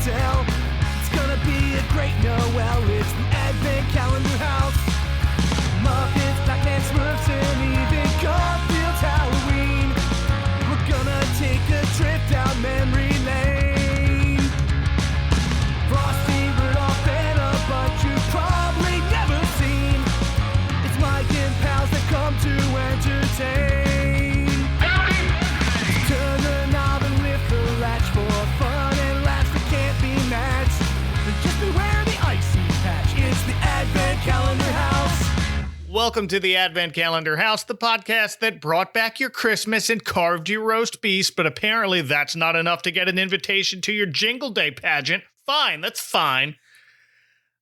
tell. It's gonna be a great Noel. It's the Advent Calendar House. Muppets, Batman, Smurfs, and even Garfield's Halloween. We're gonna take a trip down memory lane. Frosty, Rudolph, and a bunch you've probably never seen. It's Mike and pals that come to entertain. Turn the knob and lift the latch for fun and laughs that can't be matched. But just beware the icy patch. It's the Advent Calendar House. Welcome to the Advent Calendar House, the podcast that brought back your Christmas and carved your roast beast, but apparently that's not enough to get an invitation to your Jingle Day pageant. Fine, that's fine.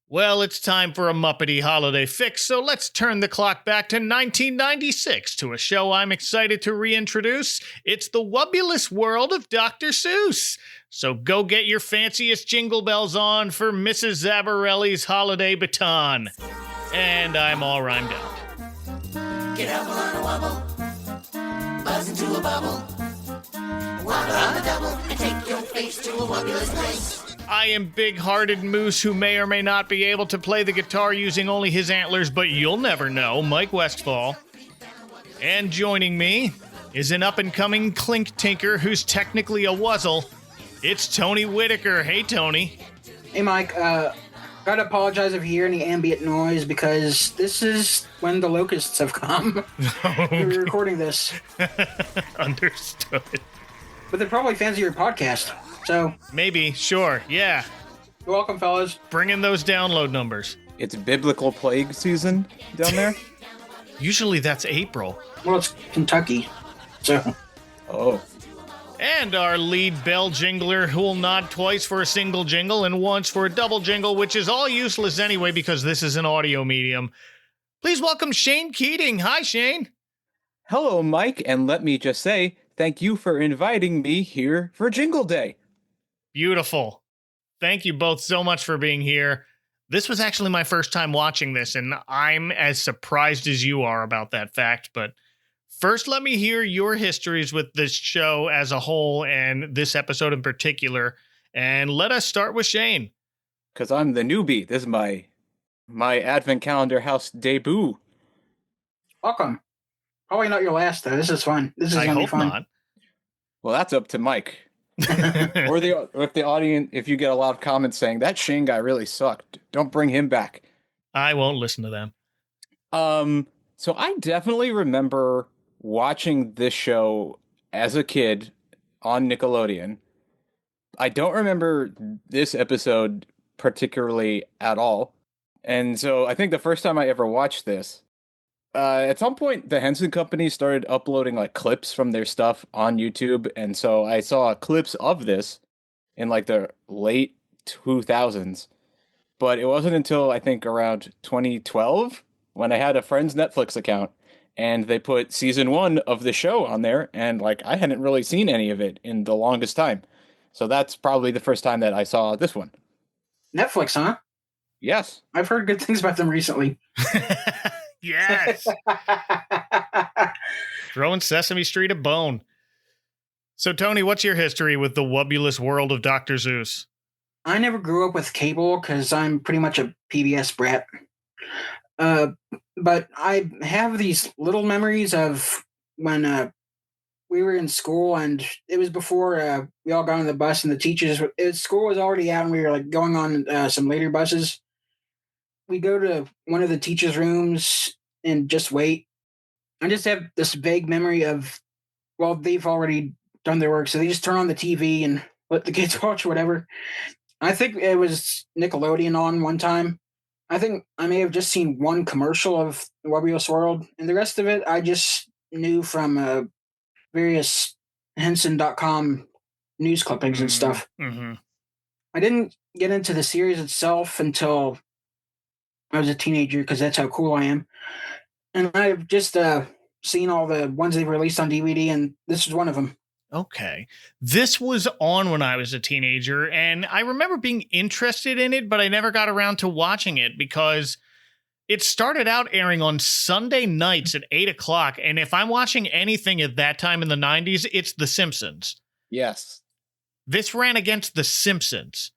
Well, it's time for a Muppety holiday fix, so let's turn the clock back to 1996 to a show I'm excited to reintroduce. It's the Wubbulous World of Dr. Seuss. So go get your fanciest jingle bells on for Mrs. Zabarelli's holiday baton. And I'm all rhymed out. Get up on a wobble, buzz into a bubble, wobble on the double, and take your face to a wubbulous place. I am big-hearted Moose who may or may not be able to play the guitar using only his antlers, but you'll never know, Mike Westfall. And joining me is an up-and-coming clink tinker who's technically a wuzzle. It's Tony Whitaker. Hey, Tony. Hey, Mike. Gotta apologize if you hear any ambient noise because this is when the locusts have come. Okay. We're recording this. Understood. But they're probably fans of your podcast. So, Maybe, sure, yeah. you're welcome, fellas. Bring in those download numbers. It's biblical plague season down there? Usually that's April. Well, it's Kentucky. So, Oh. And our lead bell jingler who will nod twice for a single jingle and once for a double jingle, which is all useless anyway because this is an audio medium. Please welcome Shane Keating. Hi, Shane. Hello, Mike, and let me just say, thank you for inviting me here for Jingle Day. Beautiful. Thank you both so much for being here. This was actually my first time watching this, and I'm as surprised as you are about that fact, but first, let me hear your histories with this show as a whole and this episode in particular. And let us start with Shane. Because I'm the newbie. This is my Advent Calendar House debut. welcome. Probably not your last, though. This is fun. This is I gonna be hope fun. not. Well, that's up to Mike. Or if the audience, if you get a lot of comments saying, that Shane guy really sucked, don't bring him back. I won't listen to them. So I definitely remember watching this show as a kid on Nickelodeon. I don't remember this episode particularly at all. And so I think the first time I ever watched this, at some point the Henson Company started uploading like clips from their stuff on YouTube. And so I saw clips of this in like the late 2000s. But it wasn't until I think around 2012 when I had a friend's Netflix account and they put season 1 of the show on there, and like I hadn't really seen any of it in the longest time. So that's probably the first time that I saw this one. Netflix, huh? Yes. I've heard good things about them recently. Yes. Throwing Sesame Street a bone. So, Tony, what's your history with the Wubbulous World of Dr. Seuss? I never grew up with cable because I'm pretty much a PBS brat. But I have these little memories of when we were in school, and it was before we all got on the bus, and the teachers, school was already out, and we were like going on some later buses. We go to one of the teachers' rooms and just wait. I just have this vague memory of, well, they've already done their work, so they just turn on the TV and let the kids watch whatever. I think it was Nickelodeon on one time. I think I may have just seen one commercial of Wubbulous World, and the rest of it I just knew from various Henson.com news clippings and stuff. Mm-hmm. I didn't get into the series itself until I was a teenager because that's how cool I am. And I've just seen all the ones they've released on DVD, and this is one of them. Okay. This was on when I was a teenager, and I remember being interested in it, but I never got around to watching it because it started out airing on Sunday nights at 8 o'clock, and if I'm watching anything at that time in the 90s, it's The Simpsons. Yes. This ran against The Simpsons.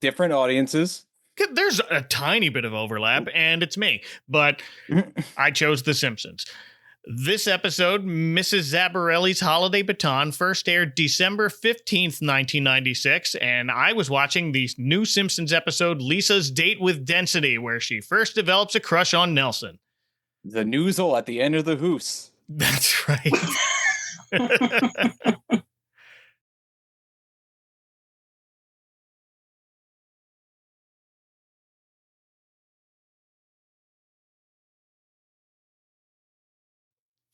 different audiences. There's a tiny bit of overlap, and it's me, but I chose The Simpsons. This episode, Mrs. Zabarelli's Holiday Baton, first aired December 15th, 1996, and I was watching the new Simpsons episode, Lisa's Date with Density, where she first develops a crush on Nelson. The noozle at the end of the hoose. That's right.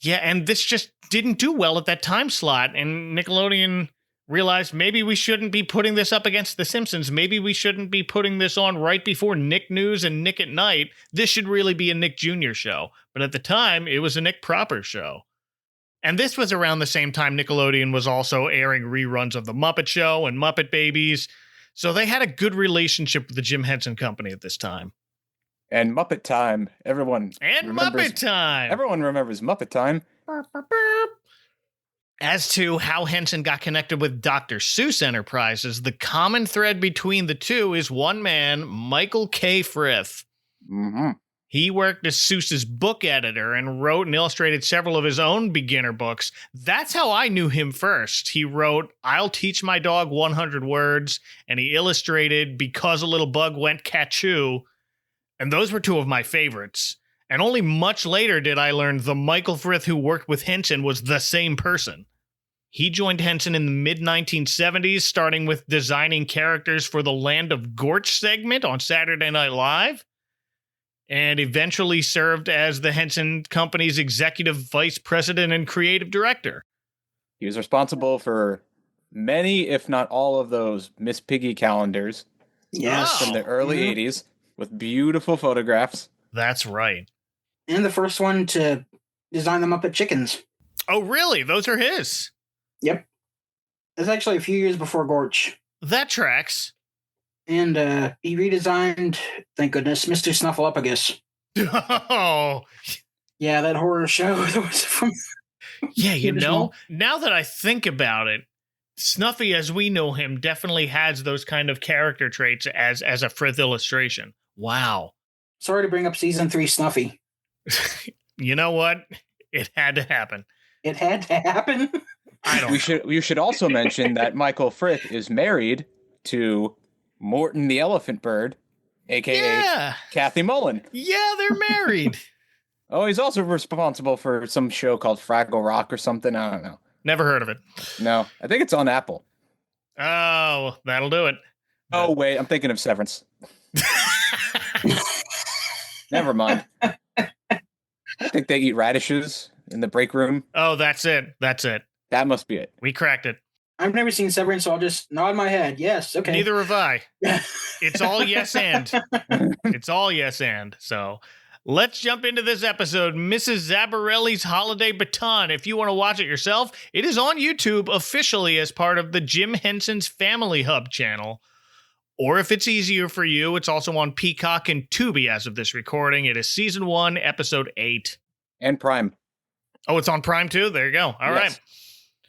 Yeah, and this just didn't do well at that time slot, and Nickelodeon realized maybe we shouldn't be putting this up against The Simpsons. Maybe we shouldn't be putting this on right before Nick News and Nick at Night. This should really be a Nick Jr. show. But at the time, it was a Nick proper show. And this was around the same time Nickelodeon was also airing reruns of The Muppet Show and Muppet Babies. So they had a good relationship with the Jim Henson Company at this time. And Muppet Time. Everyone Muppet Time. Everyone remembers Muppet Time. As to how Henson got connected with Dr. Seuss Enterprises, the common thread between the two is one man, Michael K. Frith. Mm-hmm. He worked as Seuss's book editor and wrote and illustrated several of his own beginner books. That's how I knew him first. He wrote I'll Teach My Dog 100 Words, and he illustrated Because a Little Bug Went Cachoo. And those were two of my favorites. And only much later did I learn the Michael Frith who worked with Henson was the same person. He joined Henson in the mid-1970s, starting with designing characters for the Land of Gorch segment on Saturday Night Live, and eventually served as the Henson Company's executive vice president and creative director. He was responsible for many, if not all, of those Miss Piggy calendars. Yes. From the early 80s. With beautiful photographs. That's right. And the first one to design the Muppet Chickens. Oh, really? Those are his? Yep. It's actually a few years before Gorch. That tracks. And he redesigned, thank goodness, Mr. Snuffleupagus. Oh. Yeah, that horror show that was from... Yeah, you know, now that I think about it, Snuffy, as we know him, definitely has those kind of character traits as a Frith illustration. Wow. Sorry to bring up season 3 Snuffy. You know what? It had to happen. It had to happen? I don't We should also mention that Michael Frith is married to Morton the Elephant Bird, a.k.a. Kathy Mullen. Yeah, they're married. Oh, he's also responsible for some show called Fraggle Rock or something. I don't know. Never heard of it. No, I think it's on Apple. Oh, that'll do it. Oh, wait, I'm thinking of Severance. Never mind. I think they eat radishes in the break room. Oh, that's it. That's it. That must be it. We cracked it. I've never seen Severance, so I'll just nod my head. Yes, okay. Neither have I. It's all yes and. It's all yes and. So let's jump into this episode, Mrs. Zabarelli's Holiday Baton. If you want to watch it yourself, it is on YouTube officially as part of the Jim Henson's Family Hub channel. Or if it's easier for you, it's also on Peacock and Tubi as of this recording. It is Season 1, Episode 8. And Prime. Oh, it's on Prime too? There you go. All right.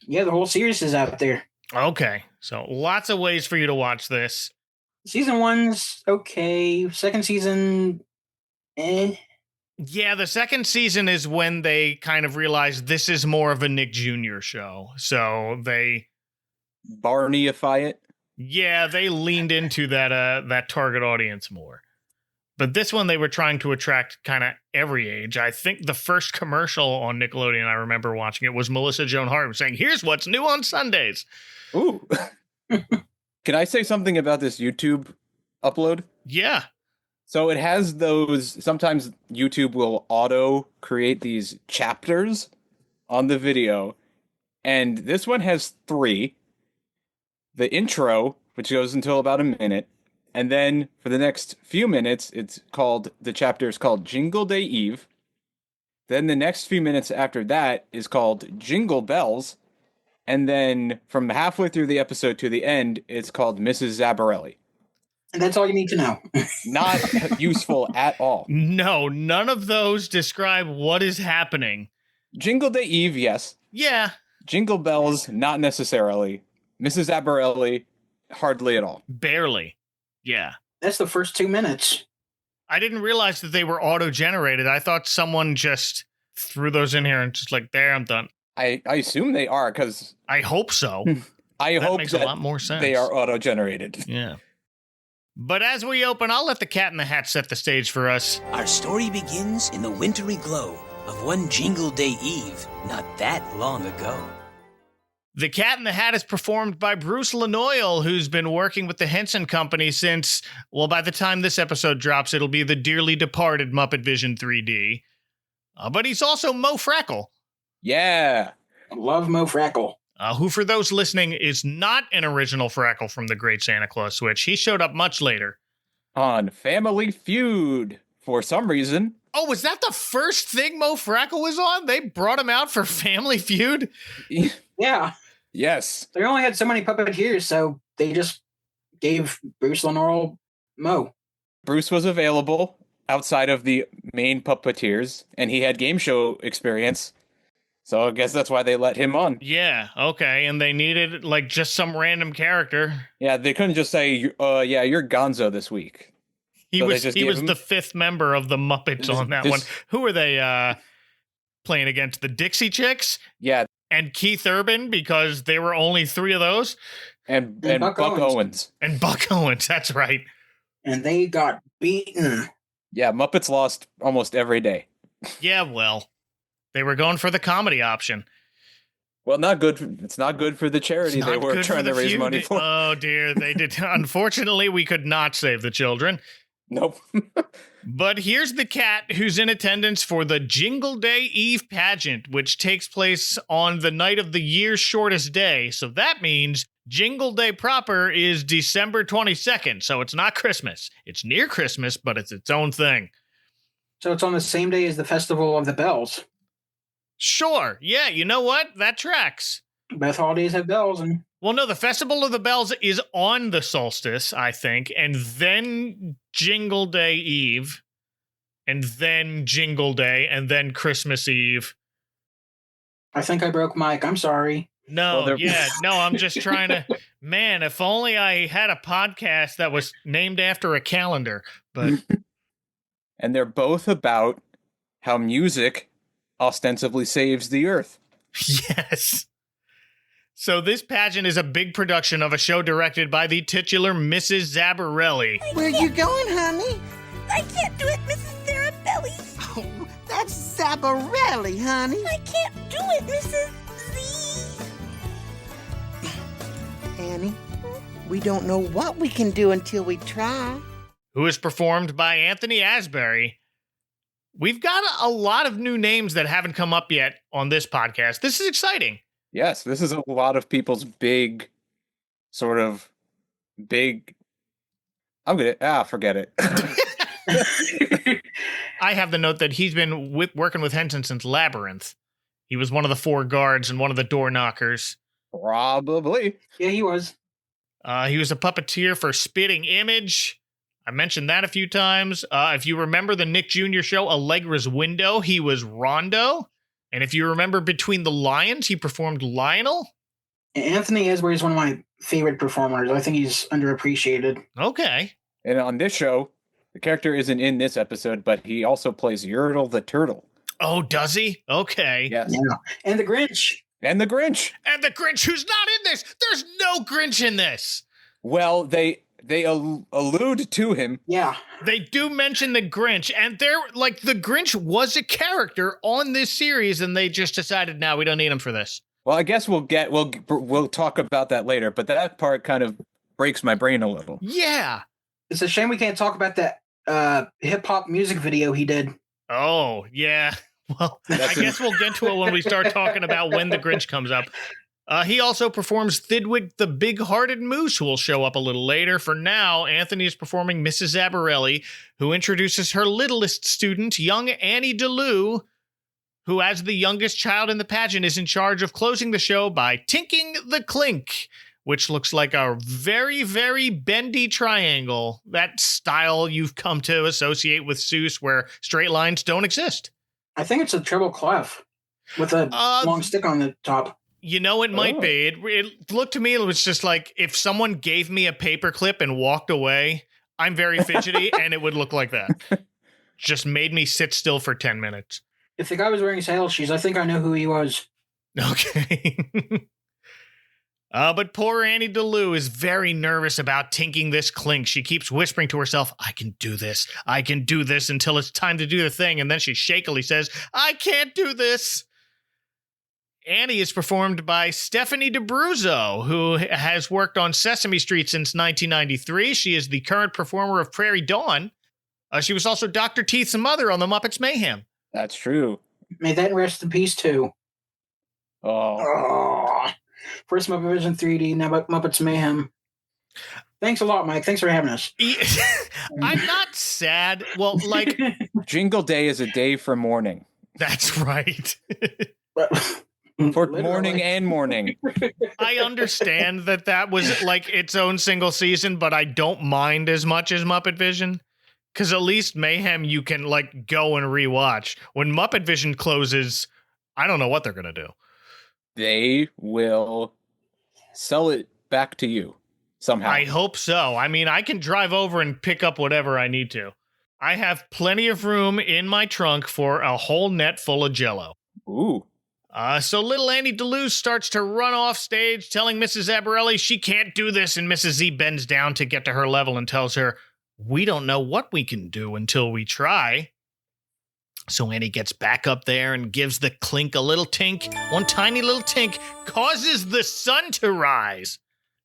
Yeah, the whole series is out there. Okay. So lots of ways for you to watch this. Season 1's okay. Second season, Yeah, the second season is when they kind of realized this is more of a Nick Jr. show. So they... Barneyify it. Yeah, they leaned into that target audience more. But this one, they were trying to attract kind of every age. I think the first commercial on Nickelodeon, I remember watching it, was Melissa Joan Hart saying, "Here's what's new on Sundays." Ooh. Can I say something about this YouTube upload? Yeah. So it has those, sometimes YouTube will auto create these chapters on the video. And this one has 3. The intro, which goes until about a minute. And then for the next few minutes, the chapter is called Jingle Day Eve. Then the next few minutes after that is called Jingle Bells. And then from halfway through the episode to the end, it's called Mrs. Zabarelli. and that's all you need to know. Not useful at all. No, none of those describe what is happening. Jingle Day Eve, yes. Yeah. Jingle Bells, not necessarily. Mrs. Zabarelli, hardly at all. Barely. Yeah. That's the first 2 minutes. I didn't realize that they were auto-generated. I thought someone just threw those in here and just like, there, I'm done. I assume they are, because I hope so. I That hope makes that a lot more sense. they are auto-generated. Yeah. But as we open, I'll let the Cat in the Hat set the stage for us. Our story begins in the wintry glow of one Jingle Day Eve, not that long ago. The Cat in the Hat is performed by Bruce Lanoyle, who's been working with the Henson Company since, well, by the time this episode drops, it'll be the dearly departed Muppet Vision 3D. But he's also Mo Freckle. Yeah. Love Mo Freckle. Who, for those listening, is not an original Freckle from the Great Santa Claus Switch. He showed up much later. On Family Feud, for some reason. Oh, was that the first thing Mo Freckle was on? They brought him out for Family Feud? Yeah. Yes. They only had so many puppeteers, so they just gave Bruce Lanoyle Mo. Bruce was available outside of the main puppeteers, and he had game show experience. So I guess that's why they let him on. Yeah, okay, and they needed, like, just some random character. Yeah, they couldn't just say, yeah, you're Gonzo this week. He So they was just he gave was him- the fifth member of the Muppets on that one. Who are they playing against? The Dixie Chicks? Yeah, And Keith Urban, because there were only 3 of those? and Buck Buck Owens. Owens. And Buck Owens, that's right. And they got beaten. Yeah, Muppets lost almost every day. Yeah, well, they were going for the comedy option. Well, not good. It's not good for the charity It's they not were good trying for to the raise feud. money for. Oh, dear, they did. Unfortunately, we could not save the children. Nope. But here's the cat who's in attendance for the Jingle Day Eve pageant, which takes place on the night of the year's shortest day. So that means Jingle Day proper is December 22nd. So it's not Christmas. It's near Christmas, but it's its own thing. So it's on the same day as the Festival of the Bells. Sure. Yeah, you know what? That tracks. Both holidays have bells, and Well, no, the Festival of the Bells is on the solstice, I think, and then Jingle Day Eve, and then Jingle Day, and then Christmas Eve. I think I broke Mike. I'm sorry. No, Well, they're- no, I'm just trying to, man, if only I had a podcast that was named after a calendar, but And they're both about how music ostensibly saves the earth. yes. So this pageant is a big production of a show directed by the titular Mrs. Zabarelli. Where you going, honey? I can't do it, Mrs. Zabarelli. Oh, that's Zabarelli, honey. I can't do it, Mrs. Z. Annie, we don't know what we can do until we try. Who is performed by Anthony Asbury. We've got a lot of new names that haven't come up yet on this podcast. This is exciting. Yes, this is a lot of people's big, sort of big. Forget it. I have the note that he's been working with Henson since Labyrinth. He was one of the 4 guards and one of the door knockers. Probably. Yeah, he was. He was a puppeteer for Spitting Image. I mentioned that a few times. If you remember the Nick Jr. show, Allegra's Window, he was Rondo. And if you remember Between the Lions, he performed Lionel. Anthony Asbury is one of my favorite performers. I think he's underappreciated. Okay. And on this show, the character isn't in this episode, but he also plays Yertle the Turtle. Oh, does he? Okay. Yes. Yeah. And the Grinch. And the Grinch. And the Grinch, who's not in this. There's no Grinch in this. Well, they allude to him. Yeah. They do mention the Grinch, and they're like, the Grinch was a character on this series, and they just decided, now we don't need him for this. Well, I guess we'll talk about that later, but that part kind of breaks my brain a little. Yeah. It's a shame we can't talk about that hip-hop music video he did. Oh, yeah. Well, I That's guess we'll get to it when we start talking about when the Grinch comes up. He also performs Thidwig the Big-Hearted Moose, who will show up a little later. For now, Anthony is performing Mrs. Zabarelli, who introduces her littlest student, young Annie DeLue, who, as the youngest child in the pageant, is in charge of closing the show by tinking the clink, which looks like a very, very bendy triangle, that style you've come to associate with Seuss, where straight lines don't exist. I think it's a treble clef with a long stick on the top. You know, it might be. It looked to me, it was just like if someone gave me a paperclip and walked away, I'm very fidgety, and it would look like that. Just made me sit still for 10 minutes. If the guy was wearing sail shoes, I think I know who he was. Okay. But poor Annie DeLu is very nervous about tinking this clink. She keeps whispering to herself, I can do this, until it's time to do the thing, and then she shakily says, I can't do this. Annie is performed by Stephanie DeBruzzo, who has worked on Sesame Street since 1993. She is the current performer of Prairie Dawn. She was also Dr. Teeth's mother on The Muppets Mayhem. That's true. May that rest in peace, too. Oh. First Muppet Vision 3D, now Muppets Mayhem. Thanks a lot, Mike. Thanks for having us. I'm not sad. Well, like... Jingle Day is a day for mourning. That's right. For morning and morning. I understand that was like its own single season, but I don't mind as much as Muppet Vision. Because at least Mayhem you can like go and rewatch. When Muppet Vision closes, I don't know what they're going to do. They will sell it back to you somehow. I hope so. I mean, I can drive over and pick up whatever I need to. I have plenty of room in my trunk for a whole net full of Jell-O. Ooh. So little Annie DeLu starts to run off stage, telling Mrs. Zabarelli she can't do this, and Mrs. Z bends down to get to her level and tells her, we don't know what we can do until we try. So Annie gets back up there and gives the clink a little tink. One tiny little tink causes the sun to rise.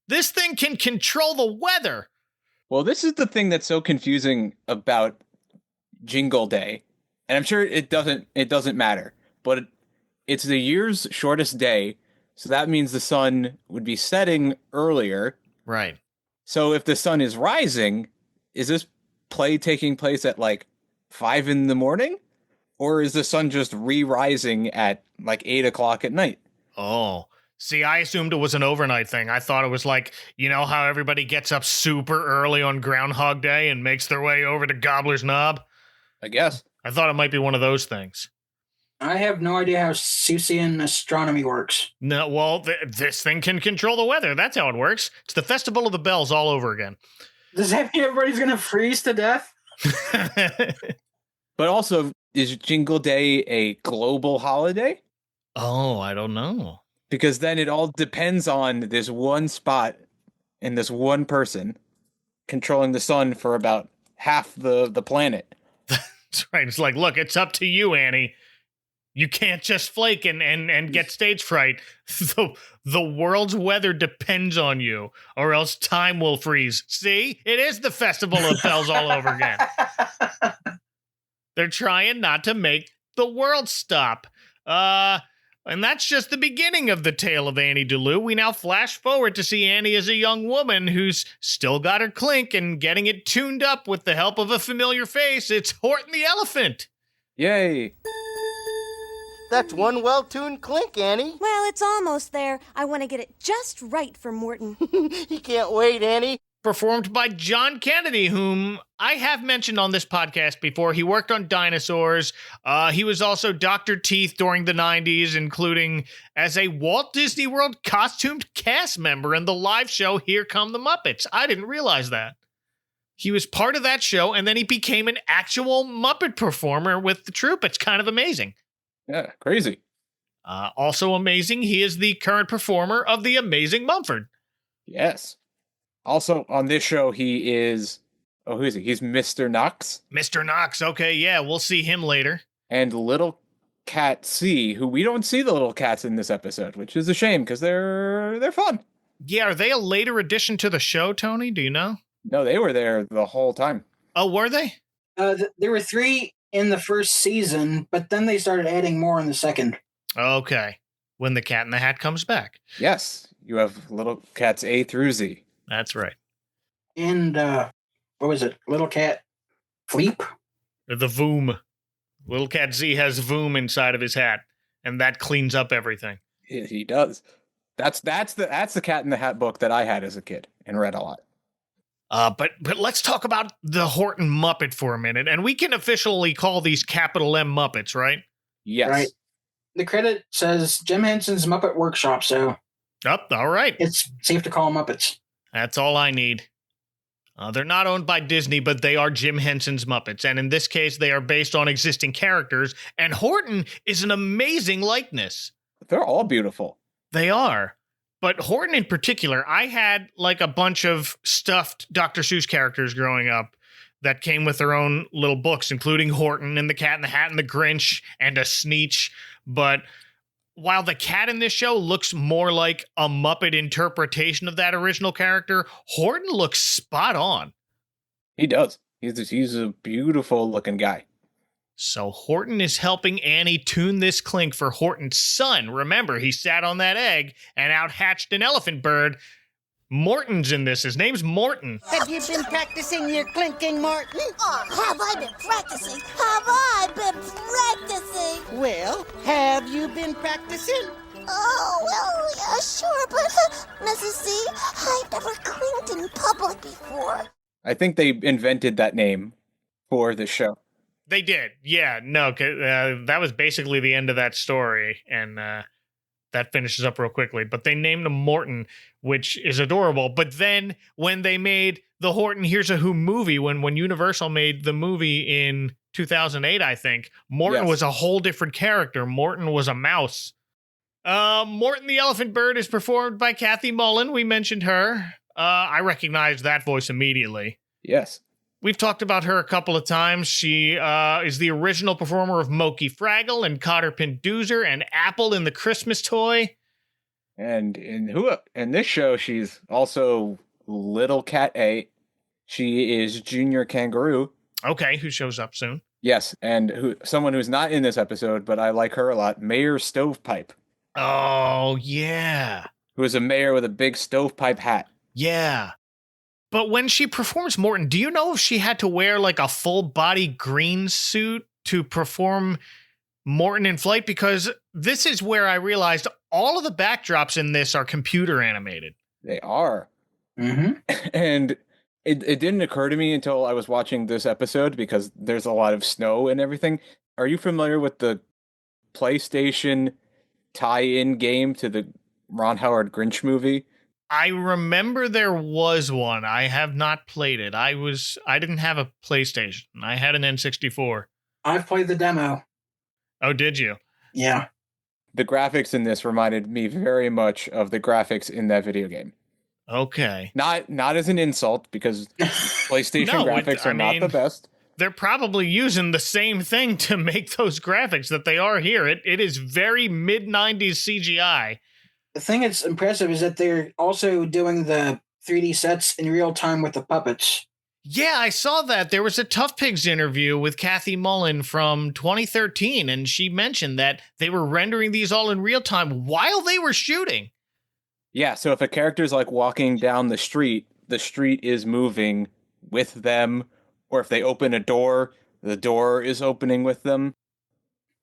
This thing can control the weather. Well, this is the thing that's so confusing about Jingle Day. And I'm sure it doesn't matter, but it's the year's shortest day, so that means the sun would be setting earlier. Right. So if the sun is rising, is this play taking place at like 5 a.m? Or is the sun just re-rising at like 8 o'clock at night? Oh, see, I assumed it was an overnight thing. I thought it was like, you know how everybody gets up super early on Groundhog Day and makes their way over to Gobbler's Knob? I guess. I thought it might be one of those things. I have no idea how Seussian astronomy works. No, well, this thing can control the weather. That's how it works. It's the Festival of the Bells all over again. Does that mean everybody's going to freeze to death? But also, is Jingle Day a global holiday? Oh, I don't know. Because then it all depends on this one spot and this one person controlling the sun for about half the planet. That's right. It's like, look, it's up to you, Annie. You can't just flake and get stage fright. The world's weather depends on you, or else time will freeze. See? It is the Festival of Bells all over again. They're trying not to make the world stop. And that's just the beginning of the tale of Annie DeLu. We now flash forward to see Annie as a young woman who's still got her clink and getting it tuned up with the help of a familiar face. It's Horton the Elephant. Yay. That's one well-tuned clink, Annie. Well, it's almost there. I want to get it just right for Morton. He can't wait, Annie. Performed by John Kennedy, whom I have mentioned on this podcast before. He worked on Dinosaurs. He was also Dr. Teeth during the 90s, including as a Walt Disney World costumed cast member in the live show Here Come the Muppets. I didn't realize that. He was part of that show, and then he became an actual Muppet performer with the troupe. It's kind of amazing. Yeah, crazy. Also amazing, he is the current performer of The Amazing Mumford. Yes. Also on this show, he is... Oh, who is he? He's Mr. Knox. Mr. Knox, okay, yeah, we'll see him later. And Little Cat C, who we don't see the little cats in this episode, which is a shame, because they're fun. Yeah, are they a later addition to the show, Tony? Do you know? No, they were there the whole time. Oh, were they? There were 3 in the first season, but then they started adding more in the second. Okay. When the Cat in the Hat comes back. Yes, you have Little Cats A through Z. That's right. And, what was it? Little Cat Fleep? The Voom. Little Cat Z has Voom inside of his hat, and that cleans up everything. He does. That's the Cat in the Hat book that I had as a kid and read a lot. But let's talk about the Horton Muppet for a minute, and we can officially call these capital M Muppets, right? Yes. Right. The credit says Jim Henson's Muppet Workshop, so... All right. It's safe to call them Muppets. That's all I need. They're not owned by Disney, but they are Jim Henson's Muppets. And in this case, they are based on existing characters. And Horton is an amazing likeness. They're all beautiful. They are. But Horton in particular, I had like a bunch of stuffed Dr. Seuss characters growing up that came with their own little books, including Horton and the Cat in the Hat and the Grinch and a Sneetch. But while the cat in this show looks more like a Muppet interpretation of that original character, Horton looks spot on. He does. He's a beautiful looking guy. So Horton is helping Annie tune this clink for Horton's son. Remember, he sat on that egg and out hatched an elephant bird. Morton's in this. His name's Morton. Have you been practicing your clinking, Morton? Oh, have I been practicing? Have I been practicing? Well, have you been practicing? Oh, well, yeah, sure, but Mrs. C, I've never clinked in public before. I think they invented that name for the show. They did. Yeah, no, that was basically the end of that story, and that finishes up real quickly. But they named him Morton, which is adorable. But then when they made the Horton Here's a Who movie, when Universal made the movie in 2008, I think, Morton was a whole different character. Morton was a mouse. Morton the Elephant Bird is performed by Kathy Mullen. We mentioned her. I recognized that voice immediately. Yes. We've talked about her a couple of times. She is the original performer of Mokey Fraggle and Cotter Doozer and Apple in the Christmas Toy. And in this show, she's also Little Cat A. She is Junior Kangaroo. Okay, who shows up soon. Yes, and someone who's not in this episode, but I like her a lot, Mayor Stovepipe. Oh, yeah. Who is a mayor with a big stovepipe hat. Yeah. But when she performs Morton, do you know if she had to wear like a full body green suit to perform Morton in flight? Because this is where I realized all of the backdrops in this are computer animated. They are. Mm-hmm. And it didn't occur to me until I was watching this episode because there's a lot of snow and everything. Are you familiar with the PlayStation tie-in game to the Ron Howard Grinch movie? I remember there was one. I have not played it. I didn't have a PlayStation. I had an N64. I've played the demo. Oh, did you? Yeah. The graphics in this reminded me very much of the graphics in that video game. Okay. Not as an insult, because PlayStation graphics are not the best. They're probably using the same thing to make those graphics that they are here. It is very mid-90s CGI. The thing that's impressive is that they're also doing the 3D sets in real time with the puppets. Yeah, I saw that. There was a Tough Pigs interview with Kathy Mullen from 2013, and she mentioned that they were rendering these all in real time while they were shooting. Yeah, so if a character's like walking down the street is moving with them, or if they open a door, the door is opening with them.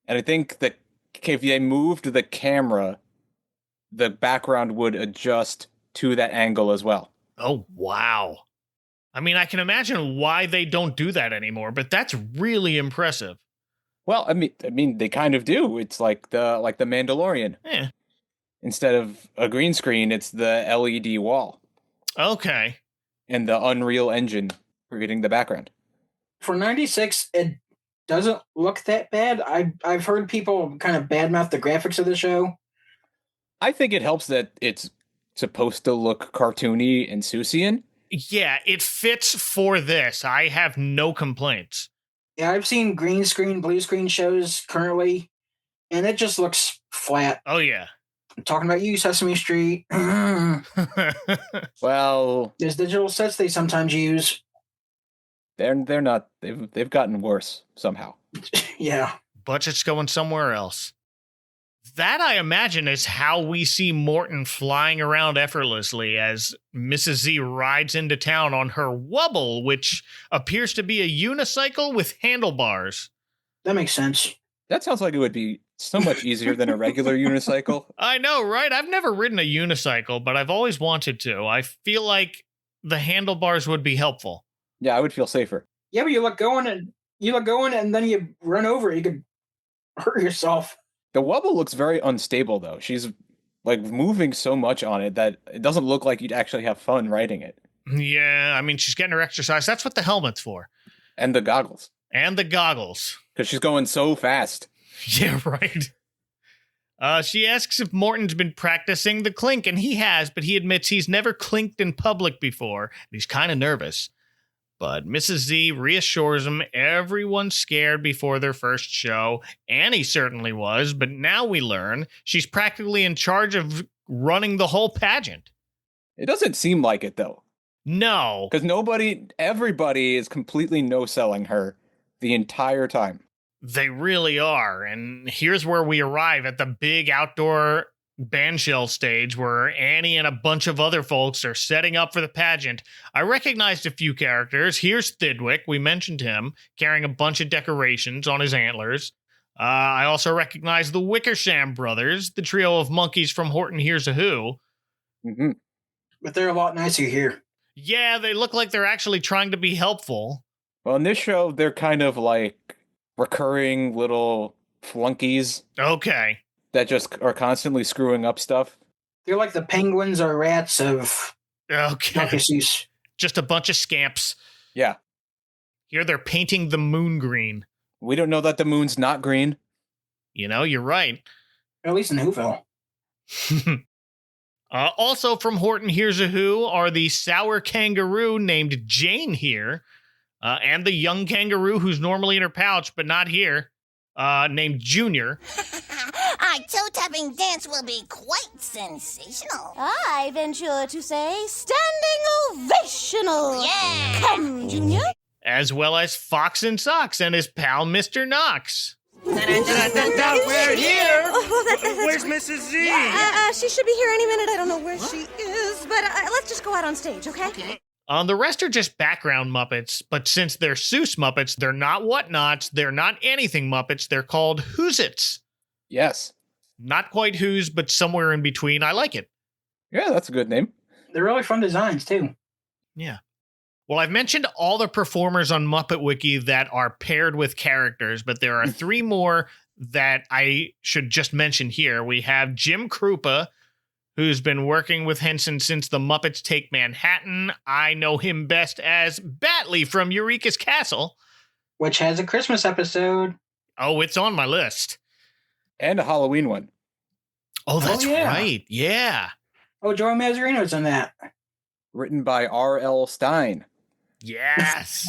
And I think that if they moved the camera, the background would adjust to that angle as well. Oh, wow. I mean, I can imagine why they don't do that anymore, but that's really impressive. Well, I mean, they kind of do. It's like the Mandalorian. Yeah. Instead of a green screen, it's the LED wall. Okay. And the Unreal Engine creating the background. For 96, it doesn't look that bad. I've heard people kind of badmouth the graphics of the show. I think it helps that it's supposed to look cartoony and Seussian. Yeah, it fits for this. I have no complaints. Yeah, I've seen green screen, blue screen shows currently, and it just looks flat. Oh, yeah. I'm talking about you, Sesame Street. Well, there's digital sets they sometimes use. They're not. They've gotten worse somehow. Yeah. Budget's going somewhere else. That, I imagine, is how we see Morton flying around effortlessly as Mrs. Z rides into town on her Wubble, which appears to be a unicycle with handlebars. That makes sense. That sounds like it would be so much easier than a regular unicycle. I know, right? I've never ridden a unicycle, but I've always wanted to. I feel like the handlebars would be helpful. Yeah, I would feel safer. Yeah, but you let go and then you run over it. You could hurt yourself. The Wubble looks very unstable, though. She's like moving so much on it that it doesn't look like you'd actually have fun riding it. Yeah, I mean, she's getting her exercise. That's what the helmet's for. And the goggles. And the goggles. Because she's going so fast. Yeah, right. She asks if Morton's been practicing the clink, and he has, but he admits he's never clinked in public before, and he's kind of nervous. But Mrs. Z reassures him everyone's scared before their first show. Annie certainly was, but now we learn she's practically in charge of running the whole pageant. It doesn't seem like it, though. No. Because everybody is completely no-selling her the entire time. They really are. And here's where we arrive at the big outdoor bandshell stage where Annie and a bunch of other folks are setting up for the pageant. I recognized a few characters. Here's Thidwick. We mentioned him carrying a bunch of decorations on his antlers. I also recognize the Wickersham brothers, the trio of monkeys from Horton Hears a Who. Mm-hmm. But they're a lot nicer here. Yeah, they look like they're actually trying to be helpful. Well, in this show, they're kind of like recurring little flunkies. Okay. That just are constantly screwing up stuff. They're like the penguins or rats of Okay. Dr. Seuss. Just a bunch of scamps. Yeah. Here they're painting the moon green. We don't know that the moon's not green. You know, you're right. At least in Whoville. Also from Horton Hears a Who are the sour kangaroo named Jane here, and the young kangaroo who's normally in her pouch but not here, named Junior. Our toe-tapping dance will be quite sensational. I venture to say standing ovational. Yeah! Come, Junior. As well as Fox and Socks and his pal Mr. Knox. We're here. Oh, Where's Mrs. Z? She should be here any minute. I don't know where she is, but let's just go out on stage, okay? The rest are just background Muppets, but since they're Seuss Muppets, they're not Whatnots, they're not anything Muppets, they're called Who's-Its. Yes. Not quite Who's, but somewhere in between. I like it. Yeah, that's a good name. They're really fun designs, too. Yeah. Well, I've mentioned all the performers on Muppet Wiki that are paired with characters, but there are 3 more that I should just mention here. We have Jim Krupa, who's been working with Henson since the Muppets Take Manhattan. I know him best as Batley from Eureka's Castle. Which has a Christmas episode. Oh, it's on my list. And a Halloween one. Oh, that's yeah. right. Yeah. Oh, Joey Mazzarino's in that. Written by R.L. Stein. Yes.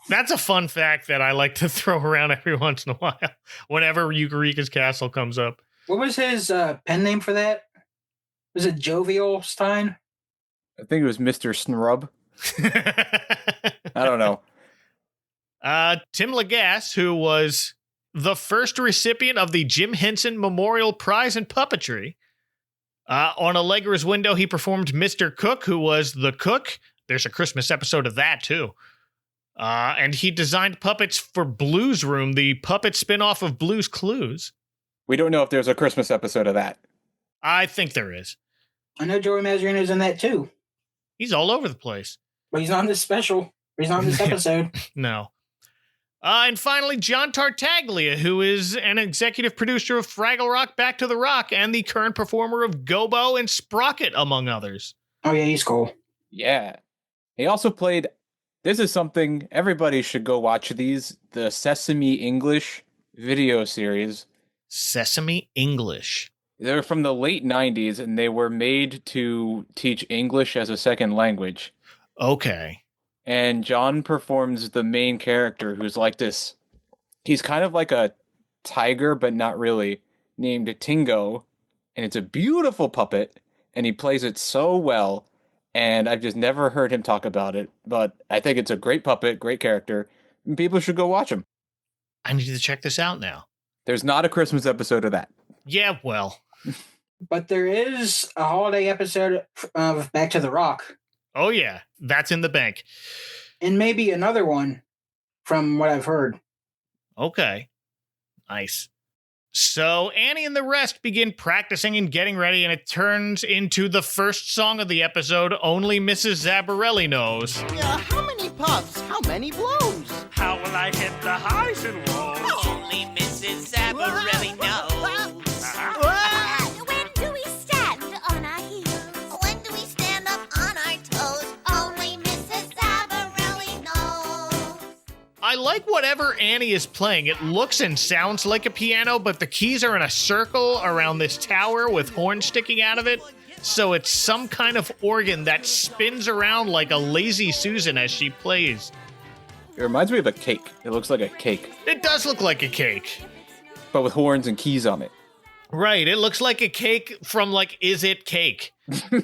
That's a fun fact that I like to throw around every once in a while whenever Eureka's Castle comes up. What was his pen name for that? Was it Jovial Stein? I think it was Mr. Snrub. I don't know. Tim Lagasse, who was the first recipient of the Jim Henson Memorial Prize in Puppetry. On Allegra's Window, he performed Mr. Cook, who was the cook. There's a Christmas episode of that, too. And he designed puppets for Blues Room, the puppet spinoff of Blue's Clues. We don't know if there's a Christmas episode of that. I think there is. I know Joey Mazzarino's in that, too. He's all over the place. But he's not in this special. He's not in this episode. No. And finally, John Tartaglia, who is an executive producer of Fraggle Rock, Back to the Rock, and the current performer of Gobo and Sprocket, among others. Oh, yeah, he's cool. Yeah. He also played, this is something, everybody should go watch these, the Sesame English video series. Sesame English. They're from the late 90s, and they were made to teach English as a second language. Okay. And John performs the main character, who's like this, he's kind of like a tiger, but not really, named Tingo. And it's a beautiful puppet, and he plays it so well. And I've just never heard him talk about it. But I think it's a great puppet, great character. And people should go watch him. I need to check this out now. There's not a Christmas episode of that. Yeah, well. But there is a holiday episode of Back to the Rock. Oh, yeah. That's in the bank. And maybe another one from what I've heard. Okay. Nice. So Annie and the rest begin practicing and getting ready, and it turns into the first song of the episode only Mrs. Zabarelli knows. How many puffs? How many blows? How will I hit the highs and lows? Only Mrs. Zabarelli knows. When do we stand on our heels? When do we stand up on our toes? I like whatever Annie is playing. It looks and sounds like a piano, but the keys are in a circle around this tower with horns sticking out of it. So it's some kind of organ that spins around like a lazy Susan as she plays. It reminds me of a cake. It looks like a cake. It does look like a cake. But with horns and keys on it. Right, it looks like a cake from, like, Is It Cake? It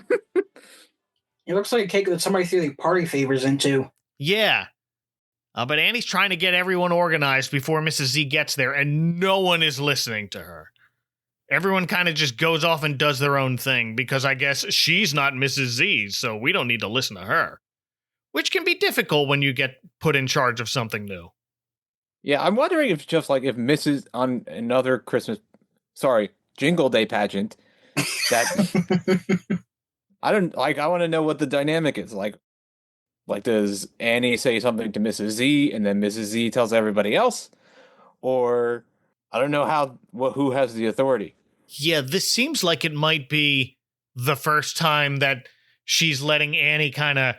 looks like a cake that somebody threw the party favors into. Yeah. But Annie's trying to get everyone organized before Mrs. Z gets there, and no one is listening to her. Everyone kind of just goes off and does their own thing, because I guess she's not Mrs. Z, so we don't need to listen to her. Which can be difficult when you get put in charge of something new. Yeah, I'm wondering if just like if Mrs. on another Jingle Day pageant, that I want to know what the dynamic is like. Like, does Annie say something to Mrs. Z and then Mrs. Z tells everybody else? Or I don't know who has the authority. Yeah, this seems like it might be the first time that she's letting Annie kind of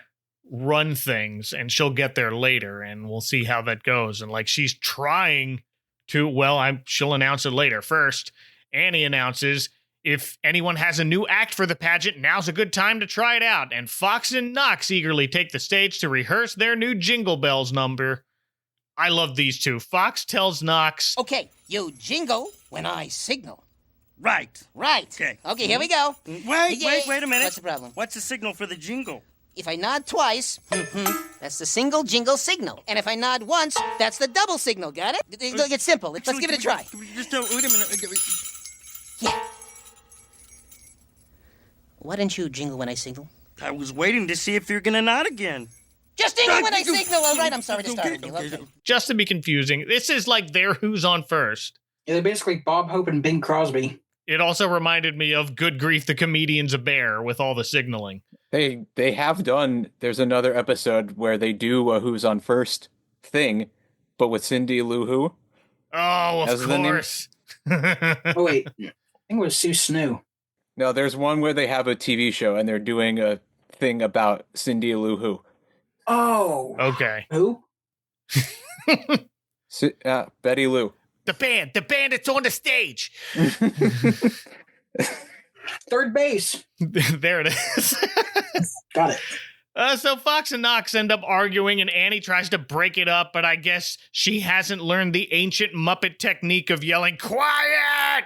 run things, and she'll get there later, and we'll see how that goes. And like, she's trying to, she'll announce it later. First, Annie announces, if anyone has a new act for the pageant, now's a good time to try it out. And Fox and Knox eagerly take the stage to rehearse their new Jingle Bells number. I love these two. Fox tells Knox, Okay, you jingle when I signal. Right. Right. Okay, here we go. Wait a minute. What's the problem? What's the signal for the jingle? If I nod twice, that's the single jingle signal. And if I nod once, that's the double signal. Got it? It's simple. Let's give it a try. Just wait a minute. Yeah. Why didn't you jingle when I signal? I was waiting to see if you're gonna nod again. Just jingle when I signal. All right, I'm sorry to start. Okay. just to be confusing, this is like their Who's On First. Yeah, they're basically Bob Hope and Bing Crosby. It also reminded me of Good Grief, the Comedian's a Bear with all the signaling. They have done, there's another episode where they do a Who's On First thing, but with Cindy Lou Who. Oh, of course. Oh, wait. I think it was Sue Snoo. No, there's one where they have a TV show and they're doing a thing about Cindy Lou Who. Oh. Okay. Who? Betty Lou. The band that's on the stage. Third base. There it is. Got it. So Fox and Knox end up arguing, and Annie tries to break it up, but I guess she hasn't learned the ancient Muppet technique of yelling, "Quiet!"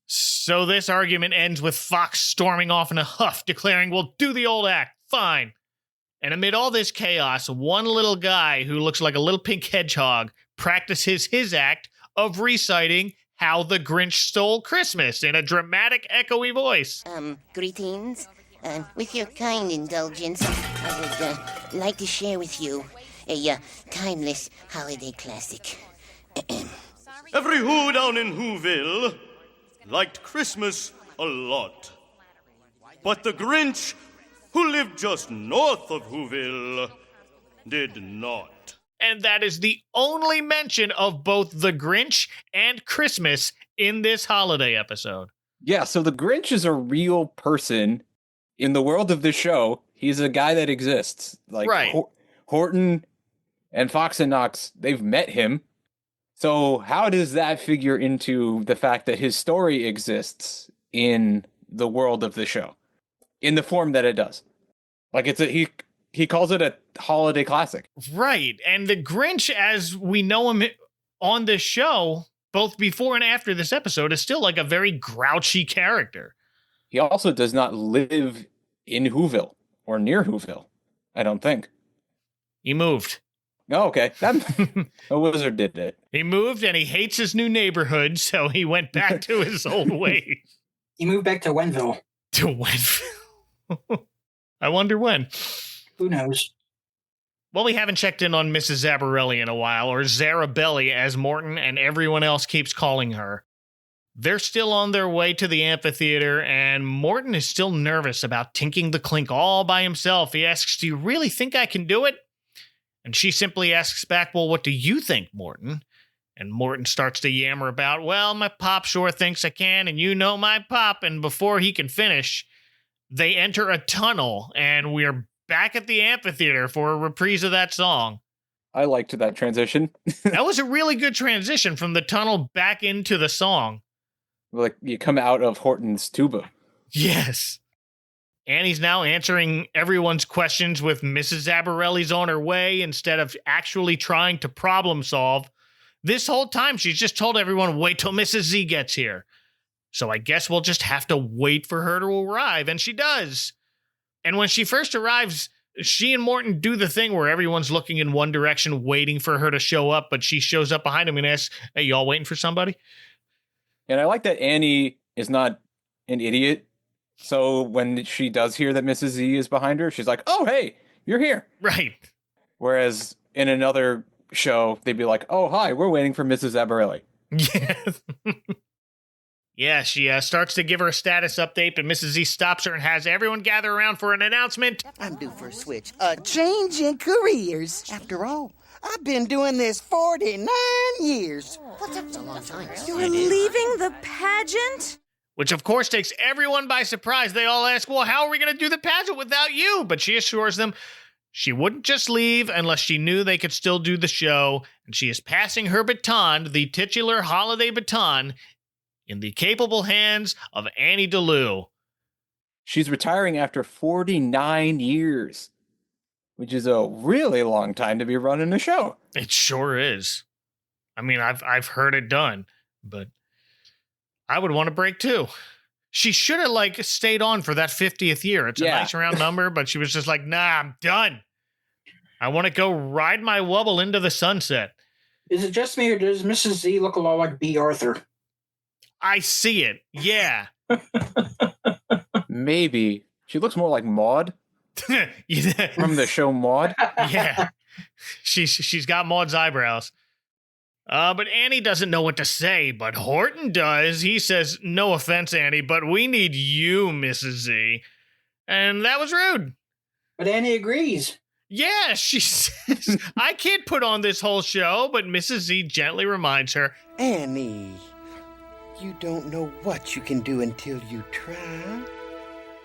So this argument ends with Fox storming off in a huff, declaring, "We'll do the old act. Fine." And amid all this chaos, one little guy who looks like a little pink hedgehog practices his act of reciting How the Grinch Stole Christmas in a dramatic, echoey voice. Greetings. With your kind indulgence, I would like to share with you a timeless holiday classic. Every Who down in Whoville liked Christmas a lot. But the Grinch, who lived just north of Whoville, did not. And that is the only mention of both the Grinch and Christmas in this holiday episode. Yeah, so the Grinch is a real person in the world of the show. He's a guy that exists. Like, right. Horton and Fox and Knox, they've met him. So how does that figure into the fact that his story exists in the world of the show? In the form that it does. Like, he calls it a holiday classic. Right. And the Grinch, as we know him on this show, both before and after this episode, is still like a very grouchy character. He also does not live in Whoville or near Whoville, I don't think. He moved. Oh, okay. A wizard did it. He moved and he hates his new neighborhood, so he went back to his old ways. He moved back to Wenville. To Wenville? I wonder when. Who knows? Well, we haven't checked in on Mrs. Zabarelli in a while, or Zabarelli, as Morton and everyone else keeps calling her. They're still on their way to the amphitheater, and Morton is still nervous about tinking the clink all by himself. He asks, "Do you really think I can do it?" And she simply asks back, "Well, what do you think, Morton?" And Morton starts to yammer about, "Well, my pop sure thinks I can, and you know my pop." And before he can finish, they enter a tunnel, and we're back at the amphitheater for a reprise of that song. I liked that transition. That was a really good transition from the tunnel back into the song. Like, you come out of Horton's tuba. Yes. Annie's now answering everyone's questions with Mrs. Zabarelli's on her way instead of actually trying to problem solve. This whole time, she's just told everyone, wait till Mrs. Z gets here. So I guess we'll just have to wait for her to arrive, and she does. And when she first arrives, she and Morton do the thing where everyone's looking in one direction, waiting for her to show up, but she shows up behind him and asks, hey, y'all waiting for somebody? And I like that Annie is not an idiot. So when she does hear that Mrs. Z is behind her, she's like, oh, hey, you're here. Right. Whereas in another show, they'd be like, oh, hi, we're waiting for Mrs. Zabarelli. Yes. Yeah, she starts to give her a status update, but Mrs. Z stops her and has everyone gather around for an announcement. I'm due for a switch. A change in careers. After all, I've been doing this 49 years. Well, that's a long time. You're leaving the pageant? Which, of course, takes everyone by surprise. They all ask, well, how are we going to do the pageant without you? But she assures them she wouldn't just leave unless she knew they could still do the show, and she is passing her baton, the titular holiday baton, in the capable hands of Annie DeLu. She's retiring after 49 years, which is a really long time to be running a show. It sure is. I mean, I've heard it done, but I would want to break too. She should have stayed on for that 50th year. It's a nice round number, but she was just like, nah, I'm done. I want to go ride my wubble into the sunset. Is it just me, or does Mrs. Z look a lot like B. Arthur? I see it. Yeah. Maybe. She looks more like Maude Yeah. from the show Maude. Yeah. She's got Maud's eyebrows. But Annie doesn't know what to say, but Horton does. He says, no offense, Annie, but we need you, Mrs. Z. And that was rude. But Annie agrees. Yeah, she says, I can't put on this whole show, but Mrs. Z gently reminds her, Annie, you don't know what you can do until you try.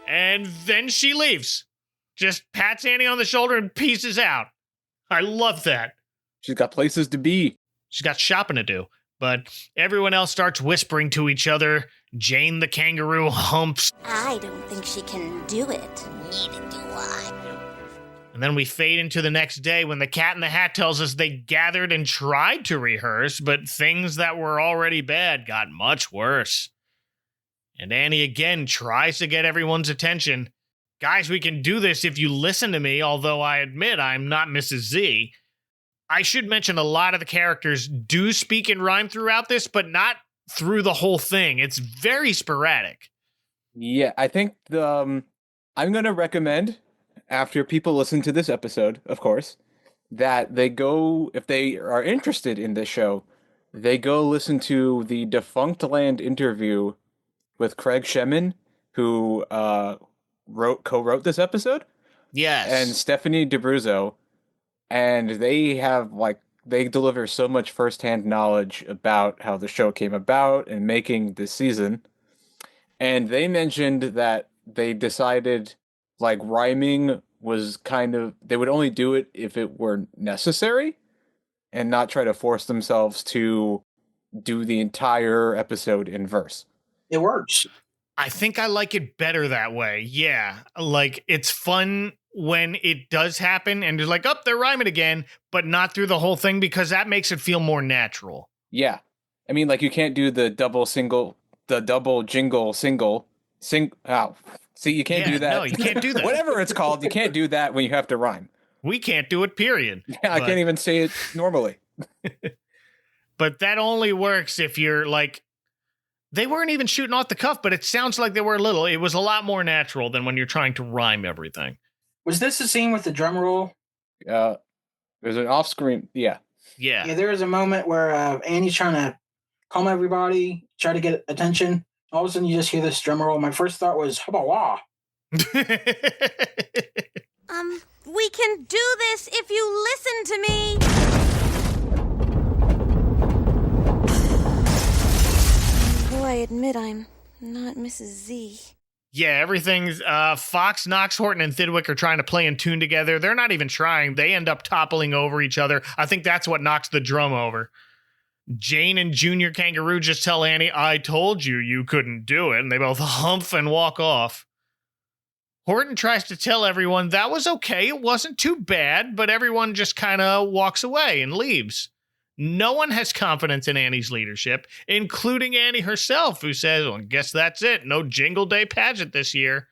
And then she leaves. Just pats Annie on the shoulder and pieces out. I love that. She's got places to be. She's got shopping to do. But everyone else starts whispering to each other. Jane the kangaroo humps. I don't think she can do it. Neither do I. And then we fade into the next day when the Cat in the Hat tells us they gathered and tried to rehearse, but things that were already bad got much worse. And Annie again tries to get everyone's attention. Guys, we can do this if you listen to me, although I admit I'm not Mrs. Z. I should mention a lot of the characters do speak in rhyme throughout this, but not through the whole thing. It's very sporadic. Yeah, I think I'm going to recommend, after people listen to this episode, of course, that they go, if they are interested in this show, they go listen to the Defunct Land interview with Craig Shemin, who co-wrote this episode. Yes. And Stephanie DeBruzzo. And they they deliver so much firsthand knowledge about how the show came about and making this season. And they mentioned that they decided rhyming was they would only do it if it were necessary and not try to force themselves to do the entire episode in verse. It works. I think I like it better that way. Yeah. It's fun when it does happen and you're they're rhyming again, but not through the whole thing because that makes it feel more natural. Yeah. I mean, you can't do the double jingle single. Ow. See, you can't do that. No, you can't do that. Whatever it's called, you can't do that when you have to rhyme. We can't do it, period. Yeah, I can't even say it normally. But that only works if you're they weren't even shooting off the cuff, but it sounds like they were a little. It was a lot more natural than when you're trying to rhyme everything. Was this the scene with the drum roll? There's an off-screen, yeah. Yeah. Yeah, there was a moment where Annie's trying to calm everybody, try to get attention. All of a sudden, you just hear this drum roll. My first thought was, "Hubba-wah." We can do this if you listen to me. Though I admit I'm not Mrs. Z. Yeah, everything's Fox, Knox, Horton, and Thidwick are trying to play in tune together. They're not even trying. They end up toppling over each other. I think that's what knocks the drum over. Jane and Junior Kangaroo just tell Annie, I told you you couldn't do it, and they both humph and walk off. Horton tries to tell everyone that was okay, it wasn't too bad, but everyone just kind of walks away and leaves. No one has confidence in Annie's leadership, including Annie herself, who says, well, I guess that's it. No Jingle Day pageant this year.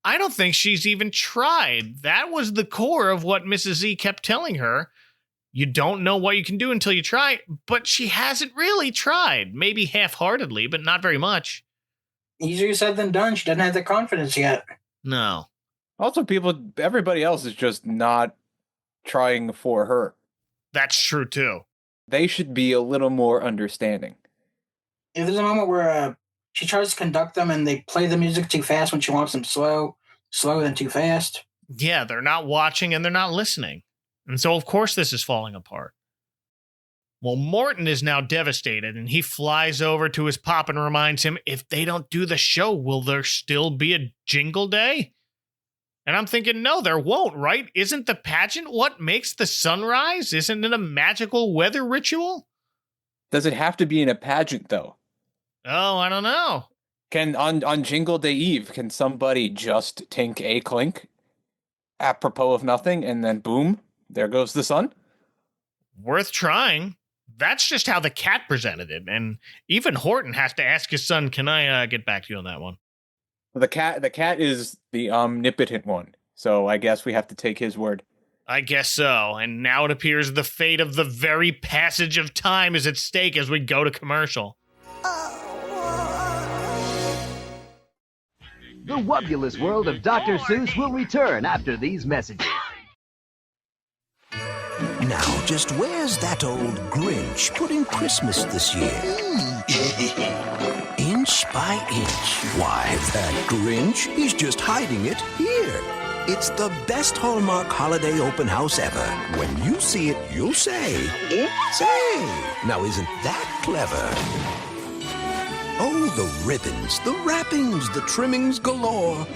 I don't think she's even tried. That was the core of what Mrs. Z kept telling her. You don't know what you can do until you try, but she hasn't really tried. Maybe half-heartedly, but not very much. Easier said than done. She doesn't have the confidence yet. No. Also, everybody else is just not trying for her. That's true, too. They should be a little more understanding. If there's a moment where she tries to conduct them and they play the music too fast when she wants them slow then too fast. Yeah, they're not watching and they're not listening. And so, of course, this is falling apart. Well, Morton is now devastated, and he flies over to his pop and reminds him, if they don't do the show, will there still be a Jingle Day? And I'm thinking, no, there won't, right? Isn't the pageant what makes the sunrise? Isn't it a magical weather ritual? Does it have to be in a pageant, though? Oh, I don't know. Can on Jingle Day Eve, can somebody just tink a clink, apropos of nothing, and then boom, there goes the sun? Worth trying. That's just how the cat presented it, and even Horton has to ask his son, can I get back to you on that one? The cat is the omnipotent one, so I guess we have to take his word. I guess so, and now it appears the fate of the very passage of time is at stake as we go to commercial. The Wubbulous World of Dr. Seuss will return after these messages. Now, just where's that old Grinch putting Christmas this year? Inch by inch. Why, that Grinch, he's just hiding it here. It's the best Hallmark holiday open house ever. When you see it, you'll say, say. Now, isn't that clever? Oh, the ribbons, the wrappings, the trimmings galore.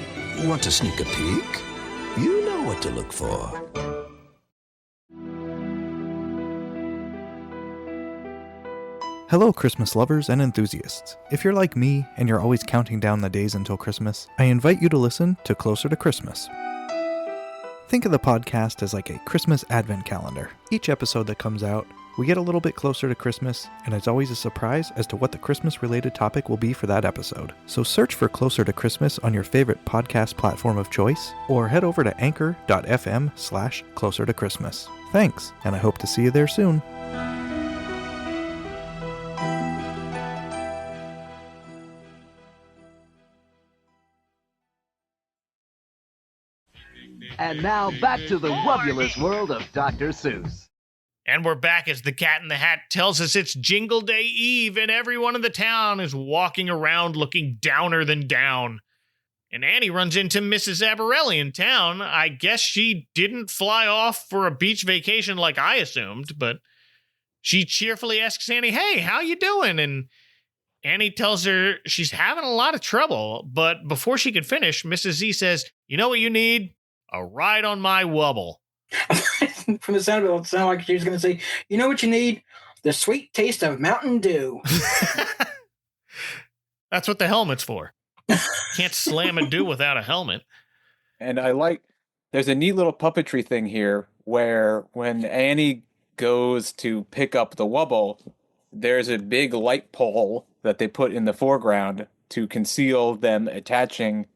Want to sneak a peek? You know what to look for. Hello, Christmas lovers and enthusiasts. If you're like me and you're always counting down the days until Christmas, I invite you to listen to Closer to Christmas. Think of the podcast as like a Christmas advent calendar. Each episode that comes out, we get a little bit closer to Christmas, and it's always a surprise as to what the Christmas-related topic will be for that episode. So search for Closer to Christmas on your favorite podcast platform of choice, or head over to anchor.fm/closer to Christmas. Thanks, and I hope to see you there soon. And now back to the Wubbulous World of Dr. Seuss. And we're back as the Cat in the Hat tells us it's Jingle Day Eve and everyone in the town is walking around looking downer than down. And Annie runs into Mrs. Zabarelli in town. I guess she didn't fly off for a beach vacation like I assumed, but she cheerfully asks Annie, hey, how you doing? And Annie tells her she's having a lot of trouble, but before she can finish, Mrs. Z says, you know what you need? A ride on my wubble. From the sound of it, it sounded like she was going to say, you know what you need? The sweet taste of Mountain Dew. That's what the helmet's for. Can't slam a dew without a helmet. And there's a neat little puppetry thing here where when Annie goes to pick up the wubble, there's a big light pole that they put in the foreground to conceal them attaching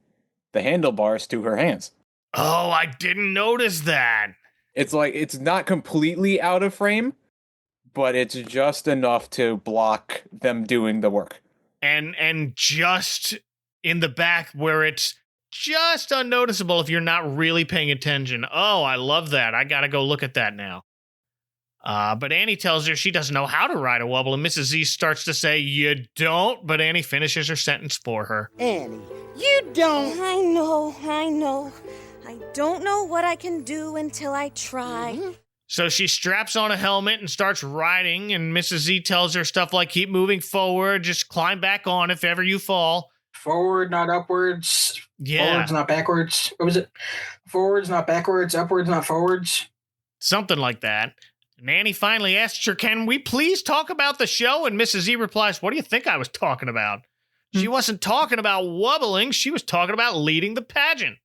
the handlebars to her hands. Oh, I didn't notice that. It's like, it's not completely out of frame, but it's just enough to block them doing the work. And just in the back where it's just unnoticeable if you're not really paying attention. Oh, I love that. I gotta go look at that now. But Annie tells her she doesn't know how to ride a wubble, and Mrs. Z starts to say, you don't, but Annie finishes her sentence for her. Annie, you don't. I know. I don't know what I can do until I try. Mm-hmm. So she straps on a helmet and starts riding, and Mrs. Z tells her stuff like, keep moving forward, just climb back on if ever you fall. forward, not upwards. Yeah. Forwards, not backwards. What was it? Forwards, not backwards. Upwards, not forwards. Something like that. And Annie finally asks her, can we please talk about the show? And Mrs. E replies, what do you think I was talking about? She wasn't talking about wobbling. She was talking about leading the pageant.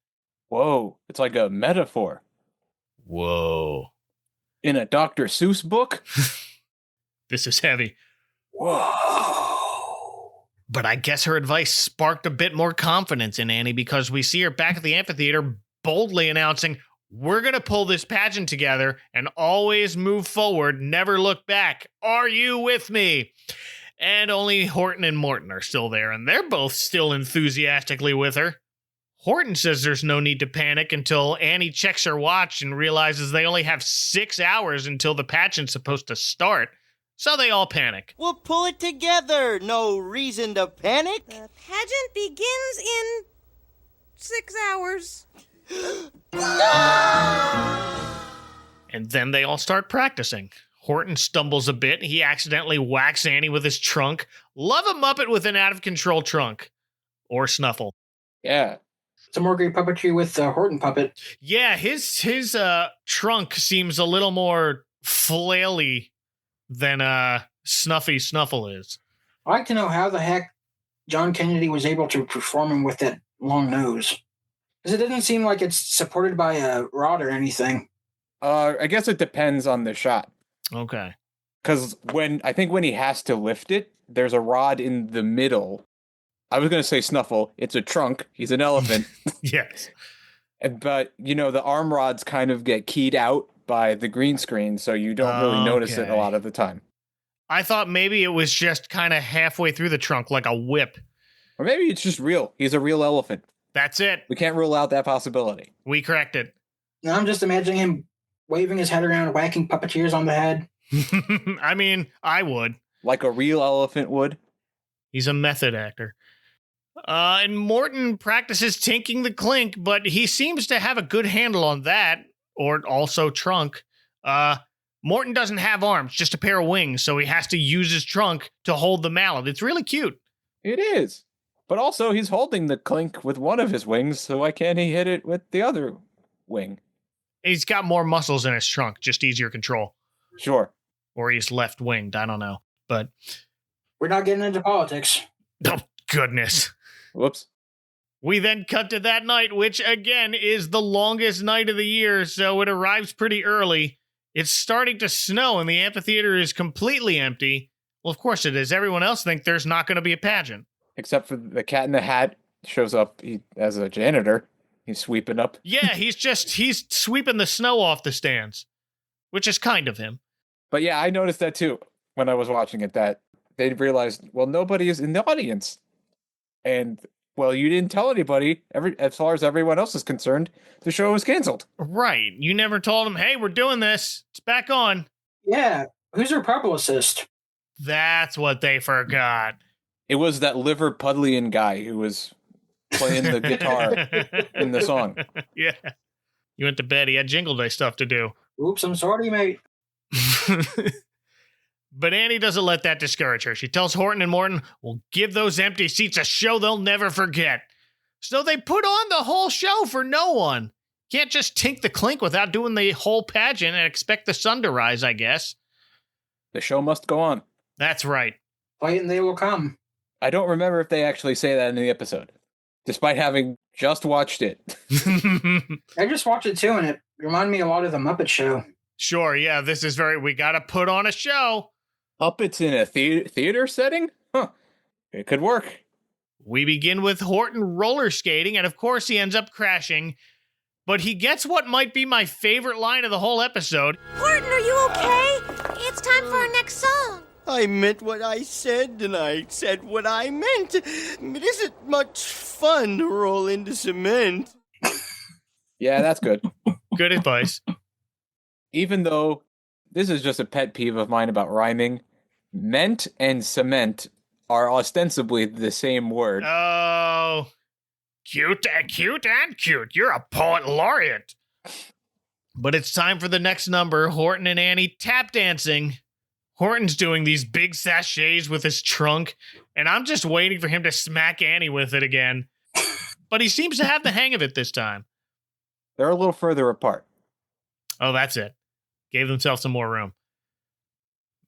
Whoa, it's like a metaphor. Whoa. In a Dr. Seuss book? This is heavy. Whoa. But I guess her advice sparked a bit more confidence in Annie because we see her back at the amphitheater boldly announcing, we're going to pull this pageant together and always move forward, never look back. Are you with me? And only Horton and Morton are still there, and they're both still enthusiastically with her. Horton says there's no need to panic until Annie checks her watch and realizes they only have 6 hours until the pageant's supposed to start. So they all panic. We'll pull it together. No reason to panic. The pageant begins in 6 hours. And then they all start practicing. Horton stumbles a bit. He accidentally whacks Annie with his trunk. Love a Muppet with an out-of-control trunk. Or Snuffle. Yeah. Some more great puppetry with the Horton puppet. Yeah, his trunk seems a little more flaily than Snuffy Snuffle is. I'd like to know how the heck John Kennedy was able to perform him with that long nose. Because it doesn't seem like it's supported by a rod or anything. I guess it depends on the shot. Okay. Because when he has to lift it, there's a rod in the middle. I was going to say Snuffle. It's a trunk. He's an elephant. Yes. But, the arm rods kind of get keyed out by the green screen, so you don't really notice it a lot of the time. I thought maybe it was just kind of halfway through the trunk, like a whip. Or maybe it's just real. He's a real elephant. That's it. We can't rule out that possibility. We corrected. Now I'm just imagining him waving his head around, whacking puppeteers on the head. I mean, I would. Like a real elephant would. He's a method actor. And Morton practices tinking the clink, but he seems to have a good handle on that, or also trunk. Morton doesn't have arms, just a pair of wings, so he has to use his trunk to hold the mallet. It's really cute. It is. But also, he's holding the clink with one of his wings, so why can't he hit it with the other wing? He's got more muscles in his trunk, just easier control. Sure. Or he's left-winged, I don't know. But we're not getting into politics. Oh, goodness. Whoops. We then cut to that night, which, again, is the longest night of the year, so it arrives pretty early. It's starting to snow, and the amphitheater is completely empty. Well, of course it is. Everyone else thinks there's not going to be a pageant. Except for the Cat in the Hat shows up as a janitor. He's sweeping up. Yeah, he's sweeping the snow off the stands, which is kind of him. But yeah, I noticed that too when I was watching it, that they realized, well, nobody is in the audience. And, well, you didn't tell anybody. As far as everyone else is concerned, the show was canceled. Right. You never told them, hey, we're doing this. It's back on. Yeah. Who's their publicist? That's what they forgot. It was that Liverpudlian guy who was playing the guitar in the song. Yeah. You went to bed. He had Jingle Day stuff to do. Oops, I'm sorry, mate. But Annie doesn't let that discourage her. She tells Horton and Morton, we'll give those empty seats a show they'll never forget. So they put on the whole show for no one. Can't just tink the clink without doing the whole pageant and expect the sun to rise, I guess. The show must go on. That's right. Fight and they will come. I don't remember if they actually say that in the episode, despite having just watched it. I just watched it too, and it reminded me a lot of the Muppet Show. Sure, yeah, this is we gotta put on a show. Muppets in a theater setting? Huh. It could work. We begin with Horton roller skating, and of course he ends up crashing. But he gets what might be my favorite line of the whole episode. Horton, are you okay? It's time for our next song. I meant what I said, and I said what I meant. It isn't much fun to roll into cement. Yeah, that's good. Good advice. Even though this is just a pet peeve of mine about rhyming, ment and cement are ostensibly the same word. Oh, cute and cute. You're a poet laureate. But it's time for the next number, Horton and Annie tap dancing. Horton's doing these big sachets with his trunk, and I'm just waiting for him to smack Annie with it again. But he seems to have the hang of it this time. They're a little further apart. Oh, that's it. Gave themselves some more room.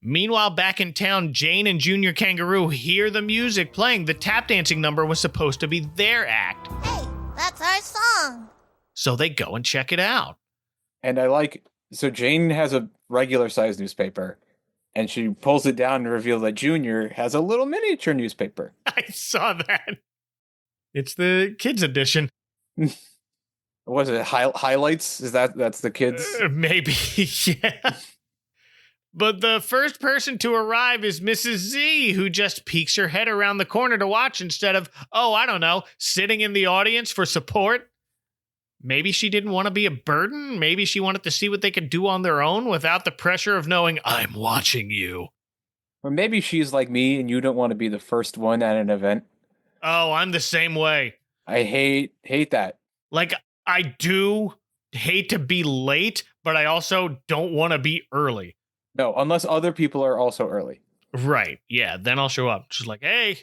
Meanwhile, back in town, Jane and Junior Kangaroo hear the music playing. The tap dancing number was supposed to be their act. Hey, that's our song. So they go and check it out. And so Jane has a regular size newspaper, and she pulls it down to reveal that Junior has a little miniature newspaper. I saw that. It's the kids edition. Was it highlights? That's the kids? Maybe, yeah. But the first person to arrive is Mrs. Z, who just peeks her head around the corner to watch instead of, I don't know, sitting in the audience for support. Maybe she didn't want to be a burden. Maybe she wanted to see what they could do on their own without the pressure of knowing, I'm watching you. Or maybe she's like me and you don't want to be the first one at an event. Oh, I'm the same way. I hate that. Like, I do hate to be late, but I also don't want to be early. No, unless other people are also early. Right, yeah, then I'll show up. She's like, hey.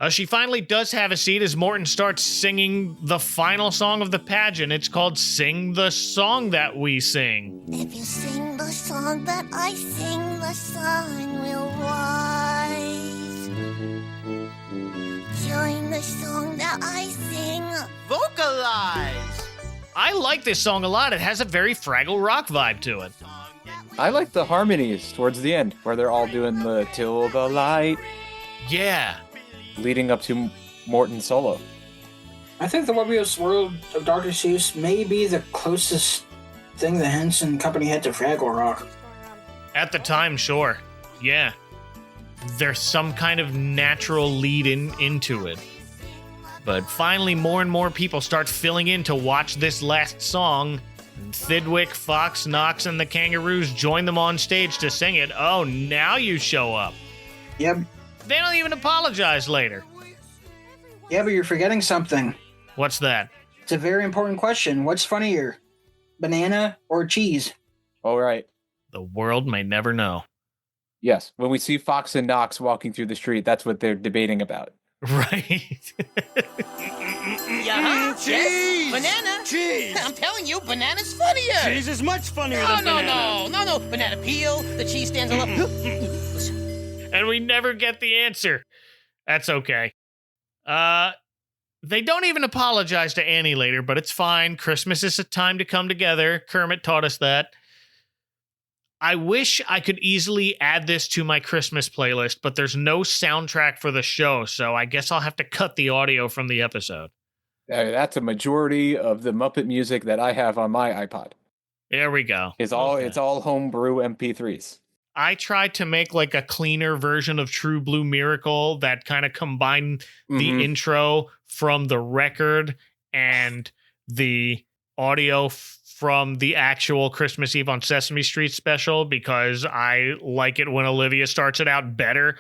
She finally does have a seat as Morton starts singing the final song of the pageant. It's called Sing the Song That We Sing. If you sing the song that I sing, the sun will rise. Join the song that I sing. Vocalize! I like this song a lot. It has a very Fraggle Rock vibe to it. I like the harmonies towards the end, where they're all doing the till the light. Yeah. Leading up to Morton's solo. I think the Wubbulous World of Dr. Seuss may be the closest thing the Henson Company had to Fraggle Rock. At the time, sure. Yeah. There's some kind of natural lead into it. But finally, more and more people start filling in to watch this last song. Thidwick, Fox, Knox, and the Kangaroos join them on stage to sing it. Oh, now you show up. Yep. They don't even apologize later. Yeah, but you're forgetting something. What's that? It's a very important question. What's funnier, banana or cheese? All right. The world may never know. Yes, when we see Fox and Knox walking through the street, that's what they're debating about. Right. Yeah, cheese! Banana! Cheese! I'm telling you, banana's funnier! Cheese is much funnier than banana. No. Banana peel, the cheese stands alone. And we never get the answer. That's okay. They don't even apologize to Annie later, but it's fine. Christmas is a time to come together. Kermit taught us that. I wish I could easily add this to my Christmas playlist, but there's no soundtrack for the show, so I guess I'll have to cut the audio from the episode. That's a majority of the Muppet music that I have on my iPod. There we go. It's all homebrew MP3s. I tried to make like a cleaner version of True Blue Miracle that kind of combined the intro from the record and the audio from the actual Christmas Eve on Sesame Street special because I like it when Olivia starts it out better.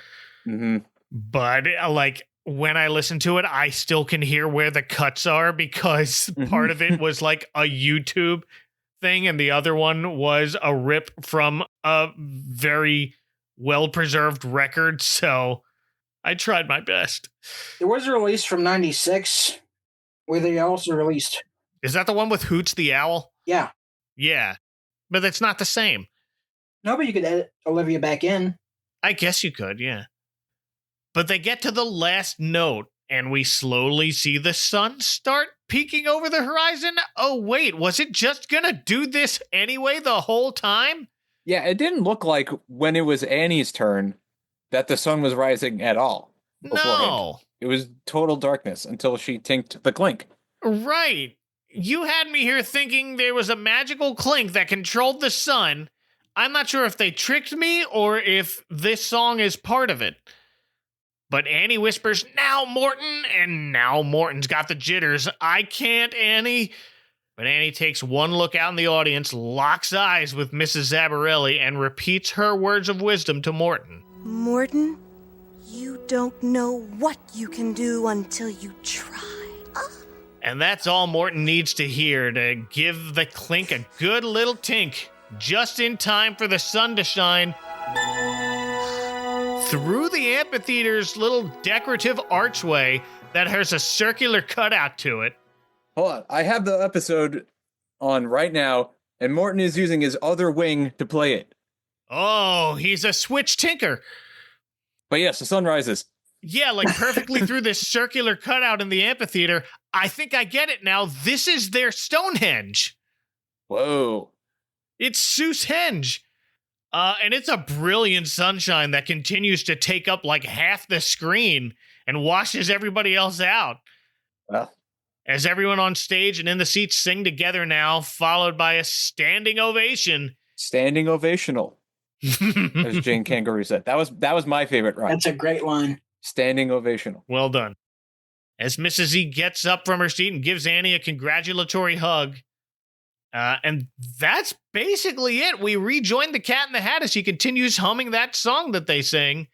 Mm-hmm. But like when I listen to it, I still can hear where the cuts are because part of it was like a YouTube thing and the other one was a rip from a very well-preserved record, so I tried my best. There was a release from 96 where they also released. Is that the one with Hoots the Owl? Yeah. Yeah, but it's not the same. No, but you could edit Olivia back in. I guess you could, yeah. But they get to the last note and we slowly see the sun start peeking over the horizon. Oh, wait, was it just gonna do this anyway the whole time? Yeah, it didn't look like when it was Annie's turn that the sun was rising at all. No. It was total darkness until she tinked the clink. Right. You had me here thinking there was a magical clink that controlled the sun. I'm not sure if they tricked me or if this song is part of it. But Annie whispers, "Now, Morton," and now Morton's got the jitters. "I can't, Annie." But Annie takes one look out in the audience, locks eyes with Mrs. Zabarelli, and repeats her words of wisdom to Morton. Morton, you don't know what you can do until you try. And that's all Morton needs to hear to give the clink a good little tink, just in time for the sun to shine. through the amphitheater's little decorative archway that has a circular cutout to it. Hold on. I have the episode on right now, and Morton is using his other wing to play it. Oh, he's a switch tinker. But yes, the sun rises. Yeah, like perfectly through this circular cutout in the amphitheater. I think I get it now. This is their Stonehenge. Whoa. It's Seuss Henge. And it's a brilliant sunshine that continues to take up like half the screen and washes everybody else out. Well, as everyone on stage and in the seats sing together now, followed by a standing ovation. Standing ovational, as Jane Kangaroo said. That was my favorite line. That's a great line. Standing ovational. Well done. As Mrs. Z gets up from her seat and gives Annie a congratulatory hug. And that's basically it. We rejoin the Cat in the Hat as he continues humming that song that they sing.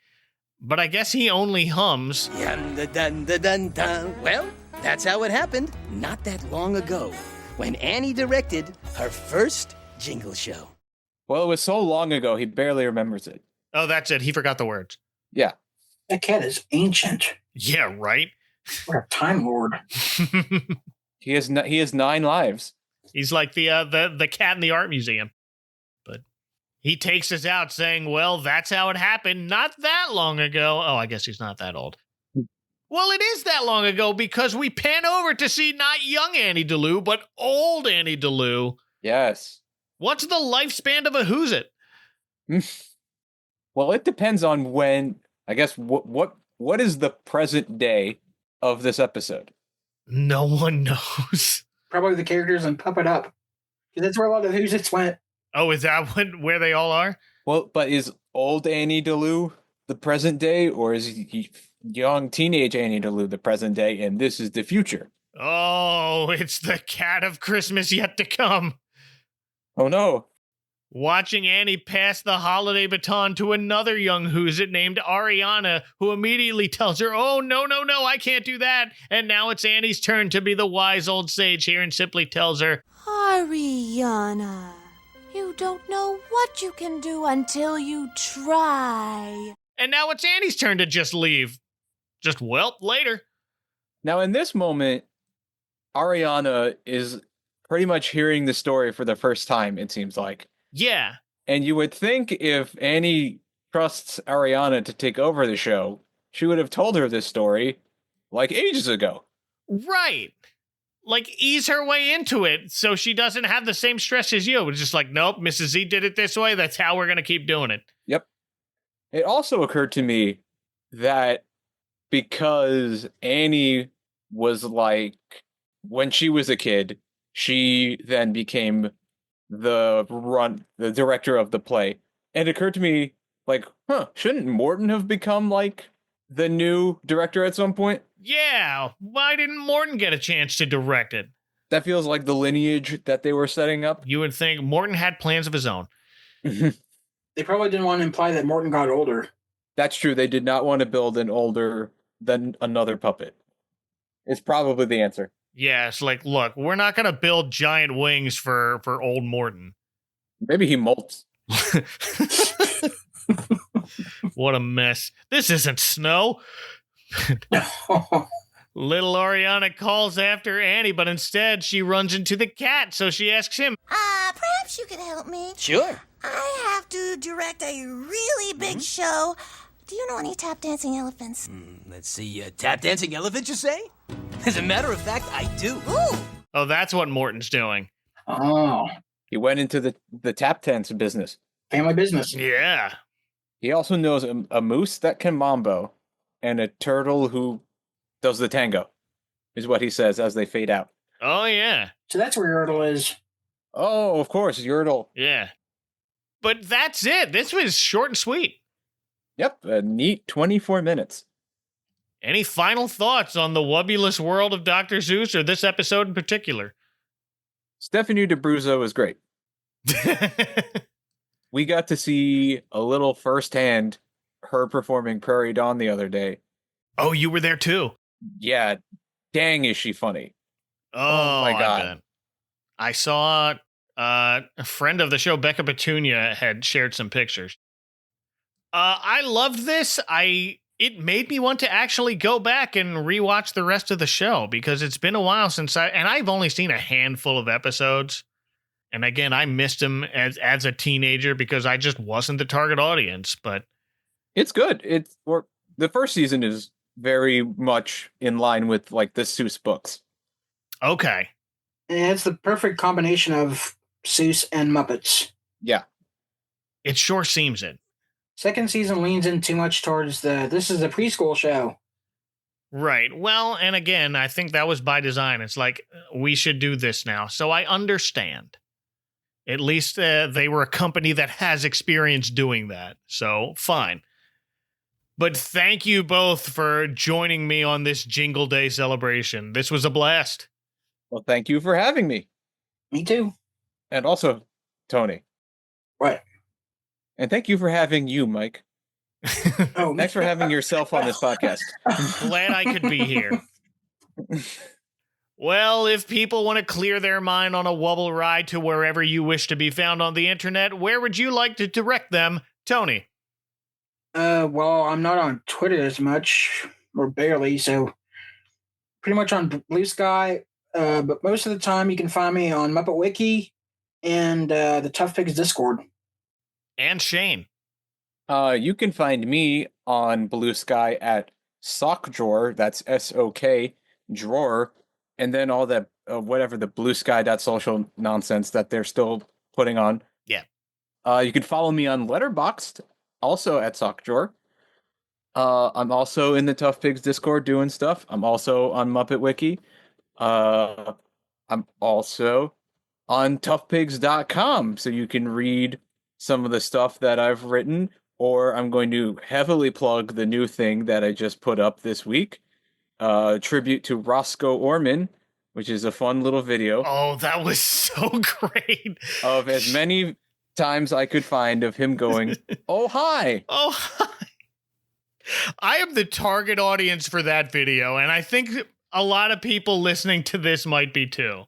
But I guess he only hums. Yum da dun da dun dun. Well, that's how it happened not that long ago when Annie directed her first jingle show. Well, it was so long ago, he barely remembers it. Oh, that's it. He forgot the words. Yeah. That cat is ancient. Yeah, right? What a time lord. He has 9 lives. He's like the cat in the art museum. But he takes us out saying, well, that's how it happened not that long ago. Oh, I guess he's not that old. Well, it is that long ago because we pan over to see not young Annie DeLu, but old Annie DeLu. Yes. What's the lifespan of a Who's It? Well, it depends on when, I guess, what is the present day of this episode? No one knows. Probably the characters and Puppet Up. That's where a lot of Who's It's went. Oh, is that where they all are? Well, but is old Annie DeLu the present day, or is he young teenage Annie DeLu the present day, and this is the future? Oh, it's the cat of Christmas yet to come. Oh, no. Watching Annie pass the holiday baton to another young Who's It named Ariana, who immediately tells her, oh, no, I can't do that. And now it's Annie's turn to be the wise old sage here and simply tells her, Ariana, you don't know what you can do until you try. And now it's Annie's turn to just leave. Just, well, later. Now, in this moment, Ariana is pretty much hearing the story for the first time, it seems like. Yeah. And you would think if Annie trusts Ariana to take over the show, she would have told her this story like ages ago. Right. Like ease her way into it so she doesn't have the same stress as you. It's just like, nope, Mrs. Z did it this way. That's how we're going to keep doing it. Yep. It also occurred to me that because Annie was like, when she was a kid, she then became the director of the play. And it occurred to me, like, shouldn't Morton have become, like, the new director at some point? Yeah, why didn't Morton get a chance to direct it? That feels like the lineage that they were setting up. You would think Morton had plans of his own. They probably didn't want to imply that Morton got older. That's true. They did not want to build an older than another puppet. It's probably the answer. Yeah, it's like, look, we're not going to build giant wings for old Morton. Maybe he molts. What a mess. This isn't snow. Little Ariana calls after Annie, but instead she runs into the cat, so she asks him, Perhaps you could help me. Sure. I have to direct a really big show. Do you know any tap dancing elephants? Let's see, tap dancing elephant, you say? As a matter of fact, I do. Ooh. Oh, that's what Morton's doing. Oh. He went into the tap dance business. Family business. Yeah. He also knows a moose that can mambo and a turtle who does the tango, is what he says as they fade out. Oh, yeah. So that's where Yordle is. Oh, of course, Yordle. Yeah. But that's it. This was short and sweet. Yep, a neat 24 minutes. Any final thoughts on the Wubbulous World of Dr. Seuss or this episode in particular? Stephanie D'Abruzzo was great. We got to see a little firsthand her performing Prairie Dawn the other day. Oh, you were there too? Yeah, dang is she funny. Oh my God. I saw a friend of the show, Becca Petunia, had shared some pictures. I loved this. It made me want to actually go back and rewatch the rest of the show because it's been a while since I've only seen a handful of episodes. And again, I missed them as a teenager because I just wasn't the target audience, but it's good. The first season is very much in line with like the Seuss books. Okay. And it's the perfect combination of Seuss and Muppets. Yeah. It sure seems it. Second season leans in too much towards this is a preschool show. Right. Well, and again, I think that was by design. It's like, we should do this now. So I understand. At least they were a company that has experience doing that. So fine. But thank you both for joining me on this Jingle Day celebration. This was a blast. Well, thank you for having me. Me too. And also, Tony. What? And thank you for having you, Mike. Thanks for having yourself on this podcast. Glad I could be here. Well, if people want to clear their mind on a Wubble ride to wherever you wish to be found on the internet, where would you like to direct them, Tony? Well, I'm not on Twitter as much, or barely, so pretty much on Blue Sky. But most of the time, you can find me on Muppet Wiki and the Tough Pigs Discord. And Shane. You can find me on Blue Sky at Sock Drawer. That's SOK drawer, and then all that whatever the Blue Sky.social nonsense that they're still putting on. Yeah. You can follow me on Letterboxd, also at Sock Drawer. I'm also in the Tough Pigs Discord doing stuff. I'm also on Muppet Wiki. I'm also on toughpigs.com, so you can read some of the stuff that I've written, or I'm going to heavily plug the new thing that I just put up this week, tribute to Roscoe Orman, which is a fun little video. Oh, that was so great. Of as many times I could find of him going, "Oh, hi." Oh, hi. I am the target audience for that video, and I think a lot of people listening to this might be too.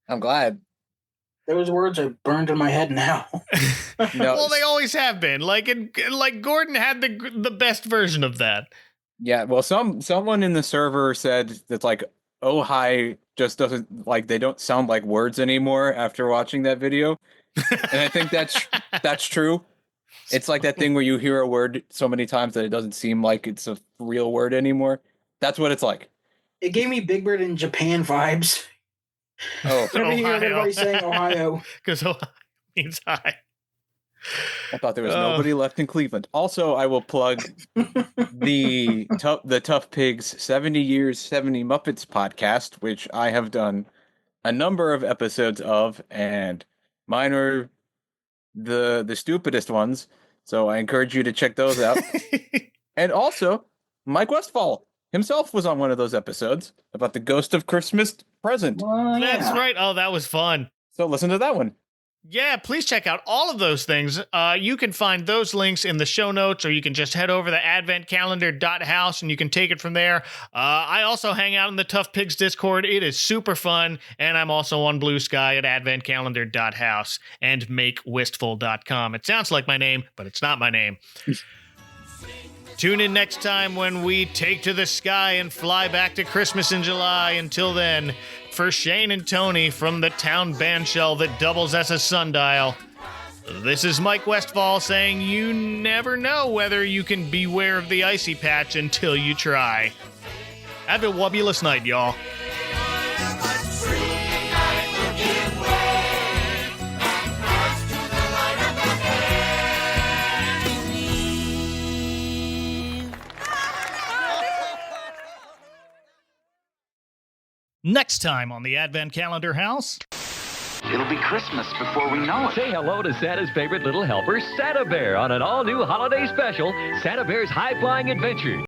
I'm glad. Those words are burned in my head now. No. Well, they always have been. Like Gordon had the best version of that. Yeah, well, someone in the server said that like, "Oh, hi," just doesn't like they don't sound like words anymore after watching that video. And I think that's true. It's like that thing where you hear a word so many times that it doesn't seem like it's a real word anymore. That's what it's like. It gave me Big Bird in Japan vibes. Oh, whenever you hear everybody saying Ohio. Because Ohio means hi. I thought there was nobody left in Cleveland. Also, I will plug the Tough Pigs 70 Years, 70 Muppets podcast, which I have done a number of episodes of, and mine are the stupidest ones. So I encourage you to check those out. And also, Mike Westfall himself was on one of those episodes about the Ghost of Christmas Present. That's right. Oh, that was fun. So listen to that one. Yeah, please check out all of those things. You can find those links in the show notes, or you can just head over to adventcalendar.house and you can take it from there. I also hang out in the Tough Pigs Discord. It is super fun. And I'm also on Blue Sky at adventcalendar.house and makewistful.com. It sounds like my name, but it's not my name. Tune in next time when we take to the sky and fly back to Christmas in July. Until then, for Shane and Tony from the town band shell that doubles as a sundial, this is Mike Westfall saying you never know whether you can beware of the icy patch until you try. Have a wubbulous night, y'all. Next time on the Advent Calendar House. It'll be Christmas before we know it. Say hello to Santa's favorite little helper, Santa Bear, on an all-new holiday special, Santa Bear's High-Flying Adventures.